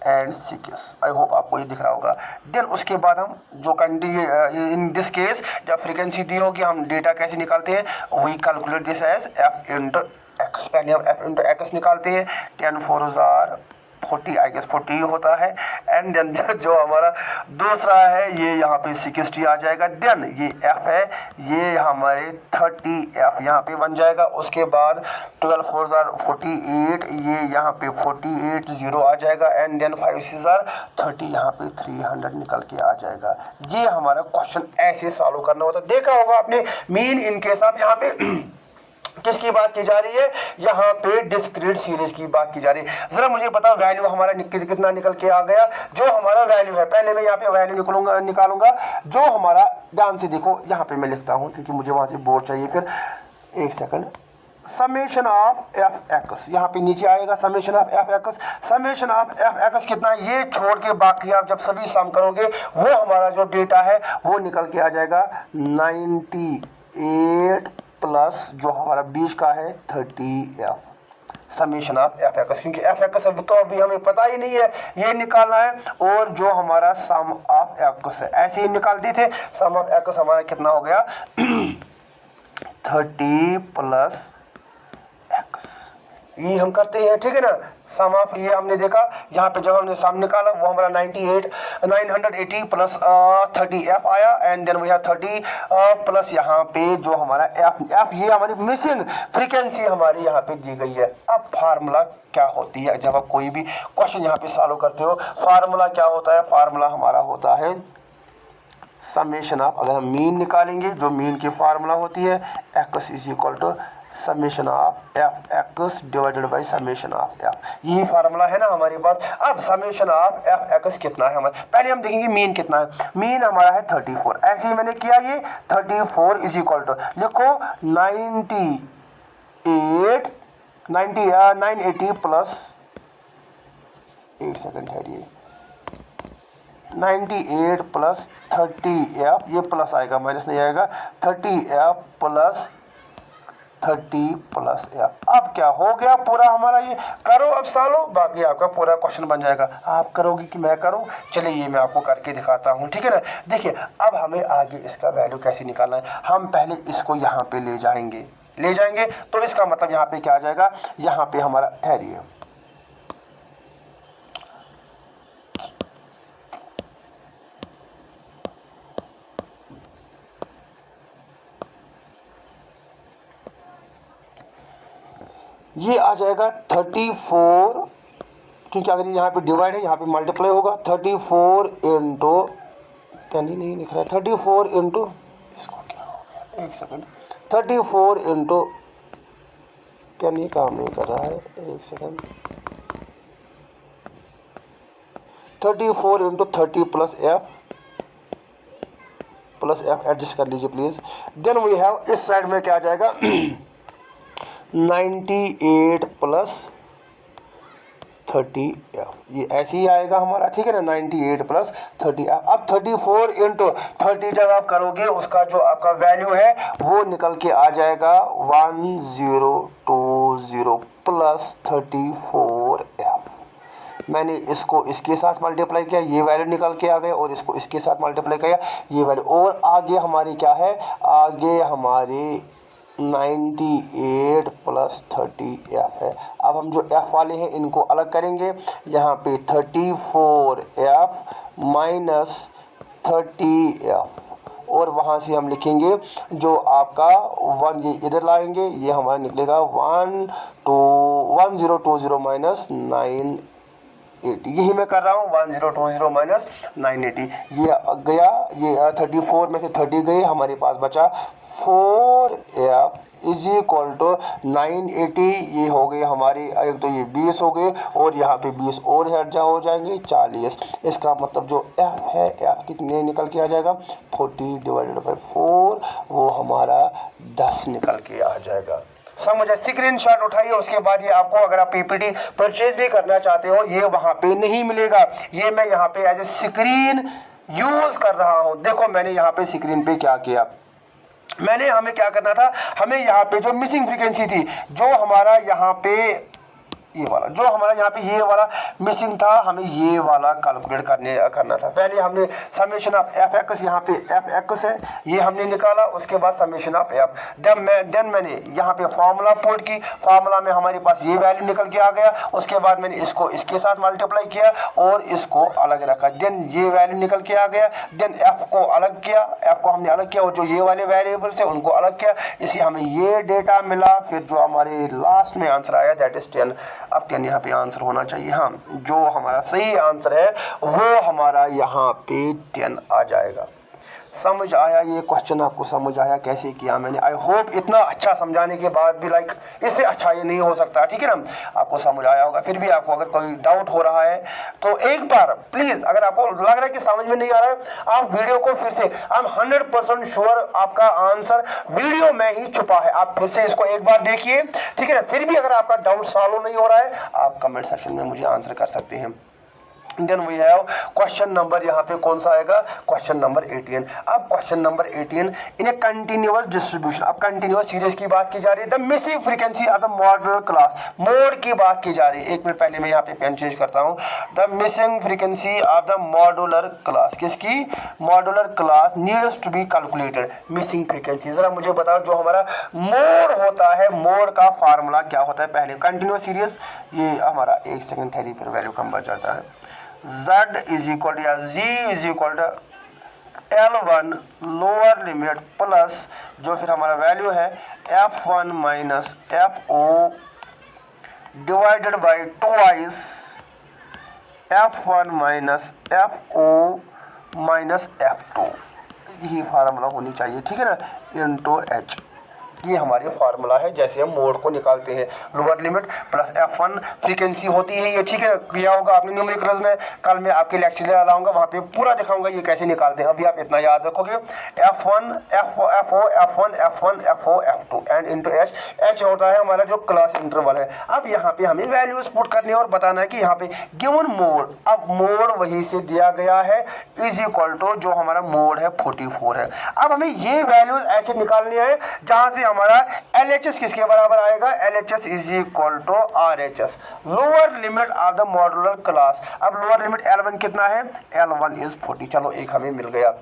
एंड 6। आई होप आपको ये दिख रहा होगा। देन उसके बाद हम जो इन दिस केस जब फ्रीक्वेंसी दी होगी हम डेटा कैसे निकालते हैं, we calculate this as F into X. पहले हम एफ इंटू एक्स निकालते हैं। 10 4 40, आई गेस 40 होता है। एंड देन जो हमारा दूसरा है ये यहाँ पे 60 आ जाएगा। देन ये एफ है, ये हमारे 30 एफ यहाँ पे बन जाएगा। उसके बाद 12 4 48, ये यहाँ पे 48 0 आ जाएगा। एंड देन 5 6 30, यहाँ पे 300 निकल के आ जाएगा। ये हमारा क्वेश्चन ऐसे सॉल्व करना होता है। देखा होगा आपने मीन इनके साथ यहाँ पे किसकी बात की जा रही है, यहाँ पे डिस्क्रीट सीरीज की बात की जा रही है। जरा मुझे बताओ वैल्यू हमारा कितना निकल के आ गया। जो हमारा वैल्यू है, पहले मैं यहाँ पे वैल्यू निकालूंगा जो हमारा, ध्यान से देखो यहाँ पे मैं लिखता हूँ क्योंकि मुझे वहां से बोर्ड चाहिए। फिर एक second, summation of F x यहाँ पे नीचे आएगा, summation of F x. Summation of F x कितना है, ये छोड़ के बाकी आप जब सभी सम करोगे वो हमारा जो डेटा है वो निकल के आ जाएगा 98 प्लस जो हमारा 20 का है 30 F. Summation of F x, क्योंकि एफ एक्स तो अभी हमें पता ही नहीं है, ये निकालना है। और जो हमारा सम ऑफ एक्स है ऐसे ही निकालते थे। सम ऑफ एक्स हमारा कितना हो गया 30 प्लस एक्स, ये हम करते हैं, ठीक है ना। सम ऑफ, ये हमने देखा यहाँ पे जब हमने सम निकाला वो हमारा 980 प्लस 30 एफ आया। And then we have 30 plus यहाँ पे जो हमारा एफ ये हमारी मिसिंग फ्रीक्वेंसी हमारी यहाँ पे दी गई है। अब फार्मूला क्या होती है जब आप कोई भी क्वेश्चन यहाँ पे सॉल्व करते हो, फार्मूला क्या होता है, फार्मूला हमारा होता है समेशन ऑफ, अगर हम मीन निकालेंगे जो मीन की फार्मूला होती है X is equal to summation of F X divided by summation of F, यही फार्मूला है ना हमारे पास। अब समेशन ऑफ एफ एक्स कितना है हमारे, पहले हम देखेंगे मीन कितना है। मीन हमारा है 34, ऐसे ही मैंने किया। ये 34 इज इक्वल टू लिखो 980 प्लस, एक सेकंड ठहरिए, 98 प्लस 30 एफ, ये प्लस आएगा माइनस नहीं आएगा, 30 एफ प्लस 30 प्लस एफ। अब क्या हो गया पूरा हमारा, ये करो अब सालो, बाकी आपका पूरा क्वेश्चन बन जाएगा। आप करोगे कि मैं करूं, चलिए ये मैं आपको करके दिखाता हूं, ठीक है ना। देखिए अब हमें आगे इसका वैल्यू कैसे निकालना है। हम पहले इसको यहाँ पे ले जाएंगे तो इसका मतलब यहाँ पे क्या आ जाएगा, यहाँ पे हमारा, ठहरिए, ये आ जाएगा 34 क्योंकि अगर यहाँ पे डिवाइड है यहाँ पे मल्टीप्लाई होगा। 34 इंटू पेन ही नहीं लिख रहा है, 34 इंटू इसको क्या हो गया, एक सेकंड, 34 इंटू पेन ही काम नहीं कर रहा है, एक second, 34 into 30 plus F adjust कर लीजिए प्लीज। देन वी हैव इस साइड में क्या आ जाएगा 98 प्लस 30f, ये ऐसे ही आएगा हमारा, ठीक है ना, 98 प्लस 30f। अब 34 इंटू 30 जब आप करोगे उसका जो आपका वैल्यू है वो निकल के आ जाएगा 1020 प्लस 34f। मैंने इसको इसके साथ मल्टीप्लाई किया, ये वैल्यू निकल के आ गए, और इसको इसके साथ मल्टीप्लाई किया, ये वैल्यू, और आगे हमारी क्या है, आगे हमारी 98 प्लस 30f है। अब हम जो f वाले हैं इनको अलग करेंगे, यहाँ पे 34f माइनस 30f, और वहाँ से हम लिखेंगे जो आपका 1, ये इधर लाएंगे, ये हमारा निकलेगा 1020 माइनस 980, यही मैं कर रहा हूँ, 1020 माइनस 980, ये गया, ये 34 में से 30 गए, हमारे पास बचा 4f इज इक्वल टू 980, ये हो गए हमारी, एक तो ये 20 हो गए, और यहाँ पे 20 और हट हो जाएंगे 40। इसका मतलब जो f है, f कितने निकल के आ जाएगा, 40 डिवाइडेड बाई 4, वो हमारा 10 निकल के आ जाएगा। समझ है, स्क्रीन शॉट उठाइए। उसके बाद ये आपको अगर आप पीपीटी परचेज भी करना चाहते हो, ये वहाँ पे नहीं मिलेगा, ये मैं यहाँ पे एज ए स्क्रीन यूज कर रहा हूँ। देखो मैंने यहाँ पे स्क्रीन पे क्या किया, मैंने, हमें क्या करना था, हमें यहाँ पे जो मिसिंग फ्रीक्वेंसी थी, जो हमारा यहाँ पे ये वाला, जो हमारा यहाँ पे ये वाला मिसिंग था, हमें ये वाला कैलकुलेट करना था। पहले हमने समेशन ऑफ एफ एक्स, यहाँ पे एफ एक्स है, ये हमने निकाला, उसके बाद समेशन ऑफ एफ, देन मैंने यहाँ पे फार्मूला पुट की, फार्मूला में हमारे पास ये वैल्यू निकल के आ गया, उसके बाद मैंने इसको इसके साथ मल्टीप्लाई किया और इसको अलग रखा, देन ये वैल्यू निकल के आ गया, देन एफ को अलग किया, एफ को हमने अलग किया, और जो ये वाले वेरिएबल्स है उनको अलग किया, इसी हमें ये डेटा मिला। फिर जो हमारे लास्ट में आंसर आया दैट इज 10। अब 10 यहाँ पे आंसर होना चाहिए, हाँ, जो हमारा सही आंसर है वो हमारा यहाँ पे 10 आ जाएगा। समझ आया ये क्वेश्चन, आपको समझ आया कैसे किया मैंने? आई होप इतना अच्छा समझाने के बाद भी लाइक इससे अच्छा ये नहीं हो सकता, ठीक है ना, आपको समझ आया होगा। फिर भी आपको अगर कोई डाउट हो रहा है तो एक बार प्लीज, अगर आपको लग रहा है कि समझ में नहीं आ रहा है, आप वीडियो को फिर से, आई एम 100% श्योर आपका आंसर वीडियो में ही छुपा है, आप फिर से इसको एक बार देखिए, ठीक है ना। फिर भी अगर आपका डाउट सॉल्व नहीं हो रहा है, आप कमेंट सेक्शन में मुझे आंसर कर सकते हैं। Then we have question number, यहाँ पे कौन सा आएगा, क्वेश्चन नंबर 18। अब question number 18, in a continuous distribution, अब कंटिन्यूअस सीरीज की बात की जा रही है, the missing frequency of the modular class, mode की बात की जा रही है। एक मिनट पहले मैं यहाँ पे पेन चेंज करता हूँ, the missing frequency of the modular class, किसकी, modular class needs to be calculated. Missing frequency, जरा मुझे बताओ, जो हमारा मोड होता है, मोड का फार्मूला क्या होता है? पहले कंटिन्यूअस सीरीज, ये हमारा, एक सेकंड ठहरी, फिर वैल्यू कम बच जाता है, z इज इक्वल या z is equal to L1 lower limit plus जो फिर हमारा वैल्यू है F1 minus FO divided by twice F1 minus FO minus F2, यही फार्मूला होनी चाहिए, ठीक है ना, इनटू H। ये हमारे फार्मूला है जैसे हम मोड को निकालते हैं, lower limit plus F1 frequency होती है ये, ठीक है, किया होगा आपने न्यूमेरिकल्स में, कल मैं आपके लेक्चर ले लाऊंगा, वहाँ पे पूरा दिखाऊंगा ये कैसे निकालते हैं। अभी आप इतना याद रखोगे, F1 FO F2 and into H होता है हमारा जो क्लास इंटरवल है। अब यहाँ पे हमें वैल्यूज पुट करनी है और बताना है कि यहाँ पे गिवन मोड, अब मोड वही से दिया गया है, इज इक्वल टू जो हमारा मोड है 44 है। अब हमें ये वैल्यूज ऐसे निकालनी है जहाँ से हमारा LHS किसके बराबर आएगा, LHS is equal to RHS, lower limit of the modular class. अब लोअर लिमिट L1 कितना है, L1 इज 40, चलो एक हमें मिल गया।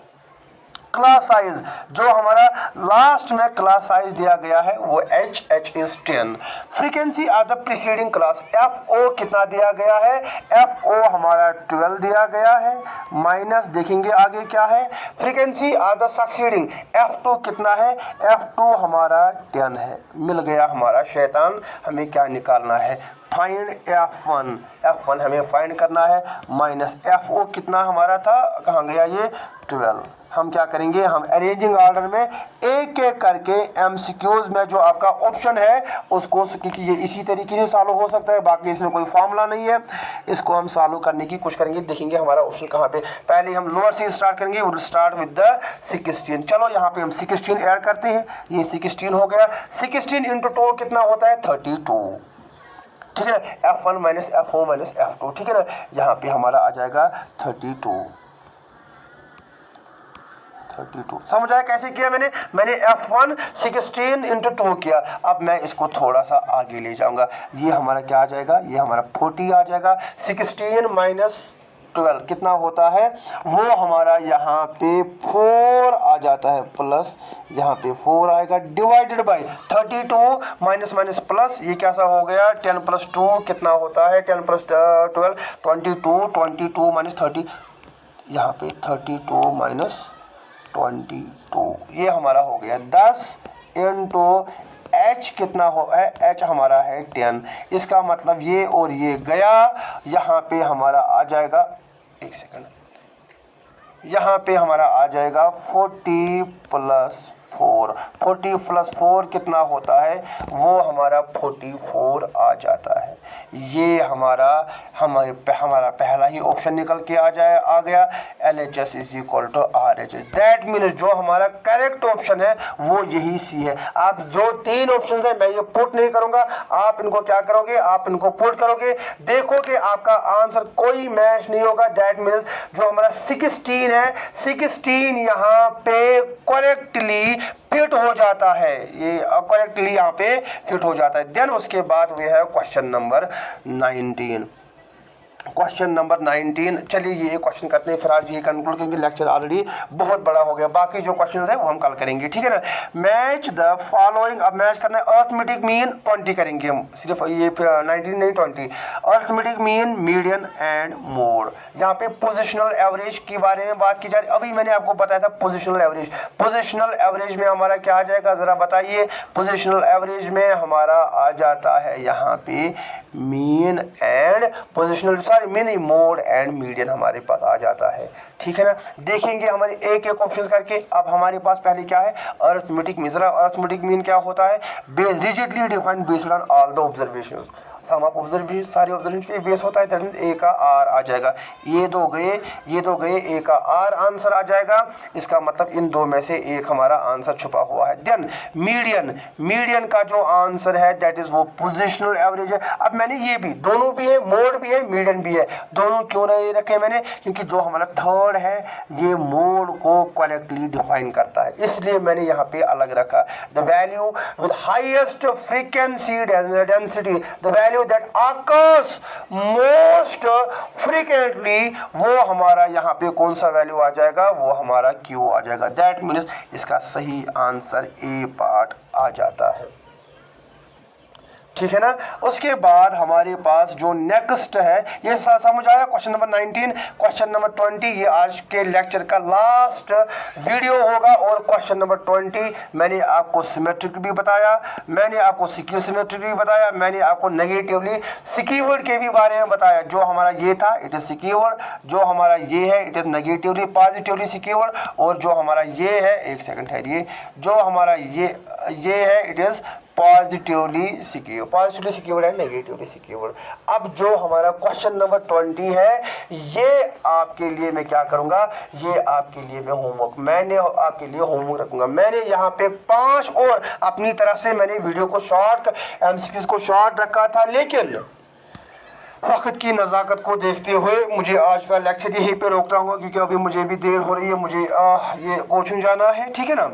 क्लास साइज, जो हमारा लास्ट में क्लास साइज दिया गया है वो H is 10। Frequency of the preceding class, FO कितना दिया गया है, FO हमारा 12 दिया गया है, माइनस देखेंगे आगे क्या है, frequency of the succeeding F2 कितना है, F2 हमारा 10 है। मिल गया हमारा शैतान, हमें क्या निकालना है, फाइंड F1 हमें फाइंड करना है, माइनस FO कितना हमारा था, कहाँ गया ये 12। हम क्या करेंगे, हम अरेंजिंग ऑर्डर में एक एक करके MCQs में जो आपका ऑप्शन है उसको, क्योंकि ये इसी तरीके से सॉल्व हो सकता है, बाकी इसमें कोई फॉर्मूला नहीं है, इसको हम सॉल्व करने की कोशिश करेंगे। देखेंगे हमारा ऑप्शन कहाँ पे, पहले हम लोअर से स्टार्ट करेंगे, विल स्टार्ट विद द 16। चलो यहाँ पे हम 16 ऐड करते हैं, ये 16 हो गया। 16 इंटू 2 कितना होता है 32, ठीक है ना, F1 minus FO minus F2, ठीक है ना, यहाँ पे हमारा आ जाएगा 32। समझ आया कैसे किया मैंने F1 16 इंटू 2 किया। अब मैं इसको थोड़ा सा आगे ले जाऊंगा, ये हमारा क्या आ जाएगा, ये हमारा 40 आ जाएगा। 16 माइनस 12 कितना होता है, वो हमारा यहाँ पे 4 आ जाता है, प्लस यहाँ पे 4 आएगा, divided by 32 minus minus plus, ये कैसा हो गया 10 प्लस 2 कितना होता है, 10 प्लस 12 22 माइनस 30, यहाँ पे 32 माइनस 22, ये हमारा हो गया 10 इंटू H कितना हो है, H हमारा है 10। इसका मतलब ये और ये गया, यहाँ पे हमारा आ जाएगा, एक सेकंड, यहाँ पे हमारा आ जाएगा 40 प्लस 4, 40 प्लस 4 कितना होता है, वो हमारा 44 आ जाता है। ये हमारा पहला ही ऑप्शन निकल के आ गया, LHS is equal to RHS। That means जो हमारा करेक्ट ऑप्शन है वो यही सी है। आप जो 3 ऑप्शन है मैं ये पुट नहीं करूंगा, आप इनको क्या करोगे, आप इनको पुट करोगे, देखोगे आपका आंसर कोई मैच नहीं होगा। दैट मीन्स जो हमारा 16 है, 16 यहाँ पे करेक्टली फिट हो जाता है, ये करेक्टली यहाँ पे फिट हो जाता है। देन उसके बाद वे है क्वेश्चन नंबर 19। क्वेश्चन नंबर 19, चलिए ये क्वेश्चन करते हैं, फिर आज ये कंक्लूड करेंगे, लेक्चर ऑलरेडी बहुत बड़ा हो गया, बाकी जो क्वेश्चंस है वो हम कल करेंगे, ठीक है ना। मैच द फॉलोइंग, अब मैच करना है, अर्थमेटिक मीन 20 करेंगे हम, सिर्फ ये 19 नहीं 20, arithmetic mean, median and mode. यहाँ पे पोजिशनल एवरेज के बारे में बात की जा रही है। अभी मैंने आपको बताया था पोजिशनल एवरेज, पोजिशनल एवरेज में हमारा क्या आ जाएगा, जरा बताइए। पोजिशनल एवरेज में हमारा आ जाता है यहाँ पे mean and positional, sorry mini, mode and median हमारे पास आ जाता है, ठीक है ना। देखेंगे हमारे एक एक ऑप्शन करके। अब हमारे पास पहले क्या है, अर्थमेटिक मीन। अर्थमेटिक मीन क्या होता है, rigidly defined based on all the observations, sum of observation, सारे ऑब्जर्वेशन पे बेस होता है। दैट मींस ए का आर आ जाएगा, ये दो गए, ए का आर आंसर आ जाएगा। इसका मतलब इन दो में से एक हमारा आंसर छुपा हुआ है। देन मीडियन का जो आंसर है दैट इज वो पोजिशनल एवरेज है। अब मैंने ये भी, दोनों भी है, मोड भी है, मीडियन भी है, दोनों क्यों नहीं रखे मैंने, क्योंकि जो हमारा थर्ड है ये मोड को करेक्टली डिफाइन करता है, इसलिए मैंने यहाँ पे अलग रखा। The value with highest frequency density, the value that occurs most frequently, वो हमारा यहाँ पे कौन सा वैल्यू आ जाएगा, वो हमारा Q आ जाएगा। दैट मीन्स इसका सही आंसर ए पार्ट आ जाता है, ठीक है ना। उसके बाद हमारे पास जो नेक्स्ट है, ये समझ आया क्वेश्चन नंबर 19। क्वेश्चन नंबर 20 ये आज के लेक्चर का लास्ट वीडियो होगा। और क्वेश्चन नंबर 20 मैंने आपको सिमेट्रिक भी बताया, मैंने आपको सिक्योर सिमेट्रिक भी बताया, मैंने आपको नेगेटिवली सिक्योर्ड के भी बारे में बताया। जो हमारा ये था इट इज सिक्योर्ड, जो हमारा ये है it is negatively positively secured, और जो हमारा ये है, एक सेकंड ठहरिए, जो हमारा ये है it is positively secure, positively secure है, नेगेटिवली सिक्योर। अब जो हमारा क्वेश्चन नंबर 20 है, ये आपके लिए मैं क्या करूंगा, ये आपके लिए मैं होमवर्क, मैंने आपके लिए होमवर्क रखूंगा। मैंने यहाँ पे 5 और अपनी तरफ से मैंने वीडियो को शॉर्ट, एमसीक्यूज को शॉर्ट रखा था, लेकिन वक्त की नज़ाकत को देखते हुए मुझे आज का लेक्चर यहीं पे रोक रहा हूँ, क्योंकि अभी मुझे भी देर हो रही है, मुझे ये कोचिंग जाना है, ठीक है ना।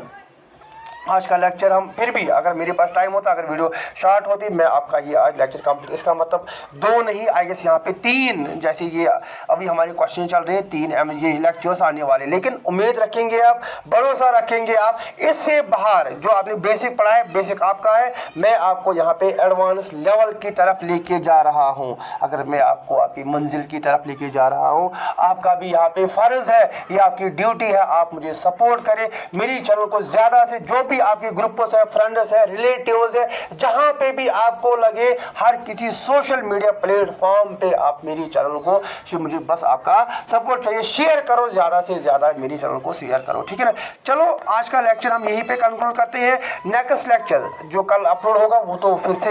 आज का लेक्चर हम फिर भी, अगर मेरे पास टाइम होता, अगर वीडियो शॉर्ट होती, मैं आपका ये आज लेक्चर कंप्लीट, इसका मतलब 2 नहीं, आई गेस यहाँ पे 3, जैसे ये अभी हमारे क्वेश्चन चल रहे हैं 3 ये लेक्चर्स आने वाले। लेकिन उम्मीद रखेंगे आप, भरोसा रखेंगे आप, इससे बाहर जो आपने बेसिक पढ़ा है, बेसिक आपका है, मैं आपको यहाँ पे एडवांस लेवल की तरफ लेके जा रहा हूँ। अगर मैं आपको आपकी मंजिल की तरफ लेके जा रहा हूँ, आपका भी यहाँ पे फर्ज है, ये आपकी ड्यूटी है, आप मुझे सपोर्ट करें। मेरी चैनल को ज़्यादा से, जो भी आपके ग्रुप्स है, फ्रेंड्स है, रिलेटिव्स है, जहाँ पे भी आपको लगे, हर किसी सोशल मीडिया प्लेटफॉर्म पे आप मेरी चैनल को, मुझे बस आपका सपोर्ट चाहिए, शेयर करो, ज़्यादा से ज़्यादा मेरी चैनल को शेयर करो, ठीक है ना। चलो आज का लेक्चर हम यहीं पे कंक्लूड करते हैं। नेक्स्ट लेक्चर जो कल अपलोड होगा वो तो फिर से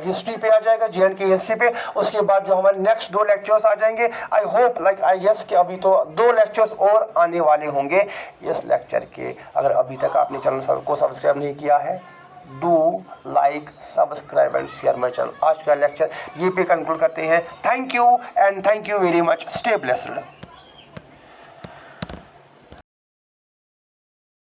हिस्ट्री पे आ जाएगा, JNK की हिस्ट्री पे। उसके बाद जो हमारे नेक्स्ट 2 लेक्चर्स आ जाएंगे, I hope like I guess कि अभी तो 2 लेक्चर्स और आने वाले होंगे इस लेक्चर के। अगर अभी तक आपने चैनल को सब्सक्राइब नहीं किया है, do like, subscribe and share my channel. आज का लेक्चर ये पे कंक्लूड करते हैं। Thank you and thank you very much. Stay blessed.